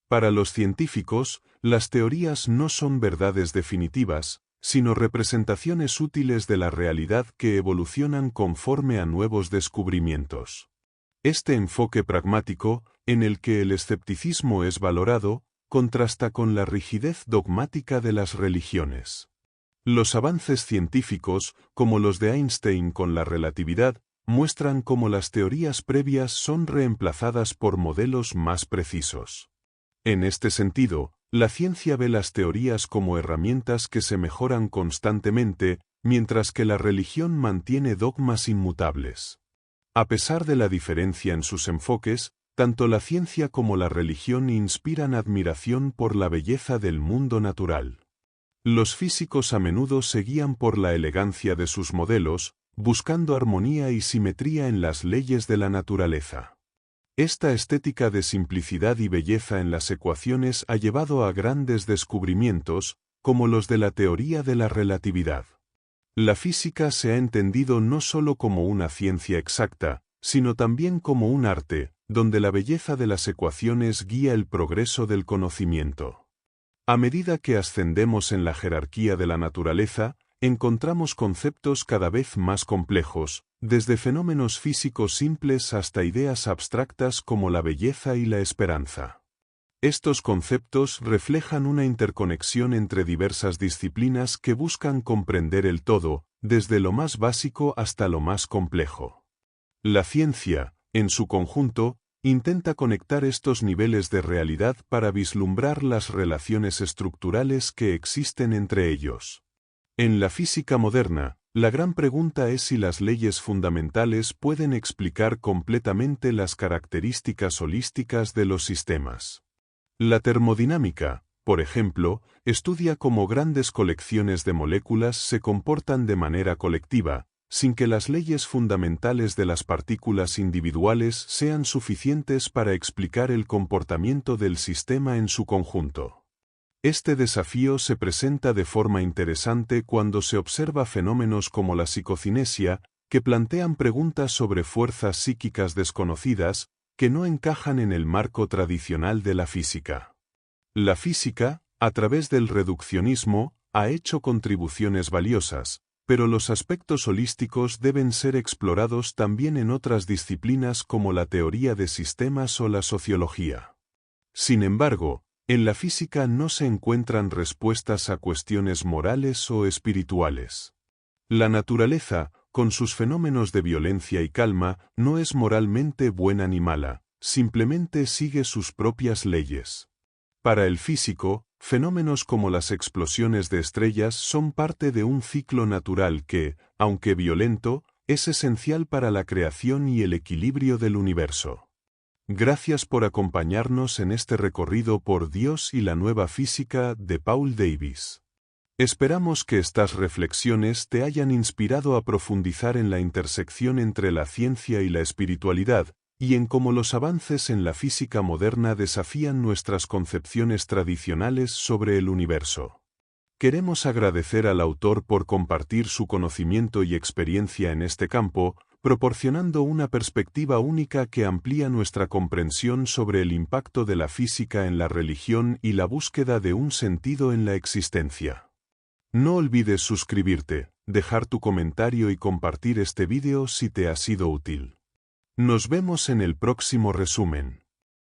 Para los científicos, las teorías no son verdades definitivas, sino representaciones útiles de la realidad que evolucionan conforme a nuevos descubrimientos. Este enfoque pragmático, en el que el escepticismo es valorado, contrasta con la rigidez dogmática de las religiones. Los avances científicos, como los de Einstein con la relatividad, muestran cómo las teorías previas son reemplazadas por modelos más precisos. En este sentido, la ciencia ve las teorías como herramientas que se mejoran constantemente, mientras que la religión mantiene dogmas inmutables. A pesar de la diferencia en sus enfoques, tanto la ciencia como la religión inspiran admiración por la belleza del mundo natural. Los físicos a menudo se guían por la elegancia de sus modelos, buscando armonía y simetría en las leyes de la naturaleza. Esta estética de simplicidad y belleza en las ecuaciones ha llevado a grandes descubrimientos, como los de la teoría de la relatividad. La física se ha entendido no solo como una ciencia exacta, sino también como un arte, donde la belleza de las ecuaciones guía el progreso del conocimiento. A medida que ascendemos en la jerarquía de la naturaleza, encontramos conceptos cada vez más complejos, desde fenómenos físicos simples hasta ideas abstractas como la belleza y la esperanza. Estos conceptos reflejan una interconexión entre diversas disciplinas que buscan comprender el todo, desde lo más básico hasta lo más complejo. La ciencia, en su conjunto, intenta conectar estos niveles de realidad para vislumbrar las relaciones estructurales que existen entre ellos. En la física moderna, la gran pregunta es si las leyes fundamentales pueden explicar completamente las características holísticas de los sistemas. La termodinámica, por ejemplo, estudia cómo grandes colecciones de moléculas se comportan de manera colectiva, sin que las leyes fundamentales de las partículas individuales sean suficientes para explicar el comportamiento del sistema en su conjunto. Este desafío se presenta de forma interesante cuando se observa fenómenos como la psicocinesia, que plantean preguntas sobre fuerzas psíquicas desconocidas, que no encajan en el marco tradicional de la física. La física, a través del reduccionismo, ha hecho contribuciones valiosas, pero los aspectos holísticos deben ser explorados también en otras disciplinas como la teoría de sistemas o la sociología. Sin embargo, en la física no se encuentran respuestas a cuestiones morales o espirituales. La naturaleza, con sus fenómenos de violencia y calma, no es moralmente buena ni mala, simplemente sigue sus propias leyes. Para el físico, fenómenos como las explosiones de estrellas son parte de un ciclo natural que, aunque violento, es esencial para la creación y el equilibrio del universo. Gracias por acompañarnos en este recorrido por Dios y la nueva física de Paul Davies. Esperamos que estas reflexiones te hayan inspirado a profundizar en la intersección entre la ciencia y la espiritualidad, y en cómo los avances en la física moderna desafían nuestras concepciones tradicionales sobre el universo. Queremos agradecer al autor por compartir su conocimiento y experiencia en este campo, proporcionando una perspectiva única que amplía nuestra comprensión sobre el impacto de la física en la religión y la búsqueda de un sentido en la existencia. No olvides suscribirte, dejar tu comentario y compartir este vídeo si te ha sido útil. Nos vemos en el próximo resumen.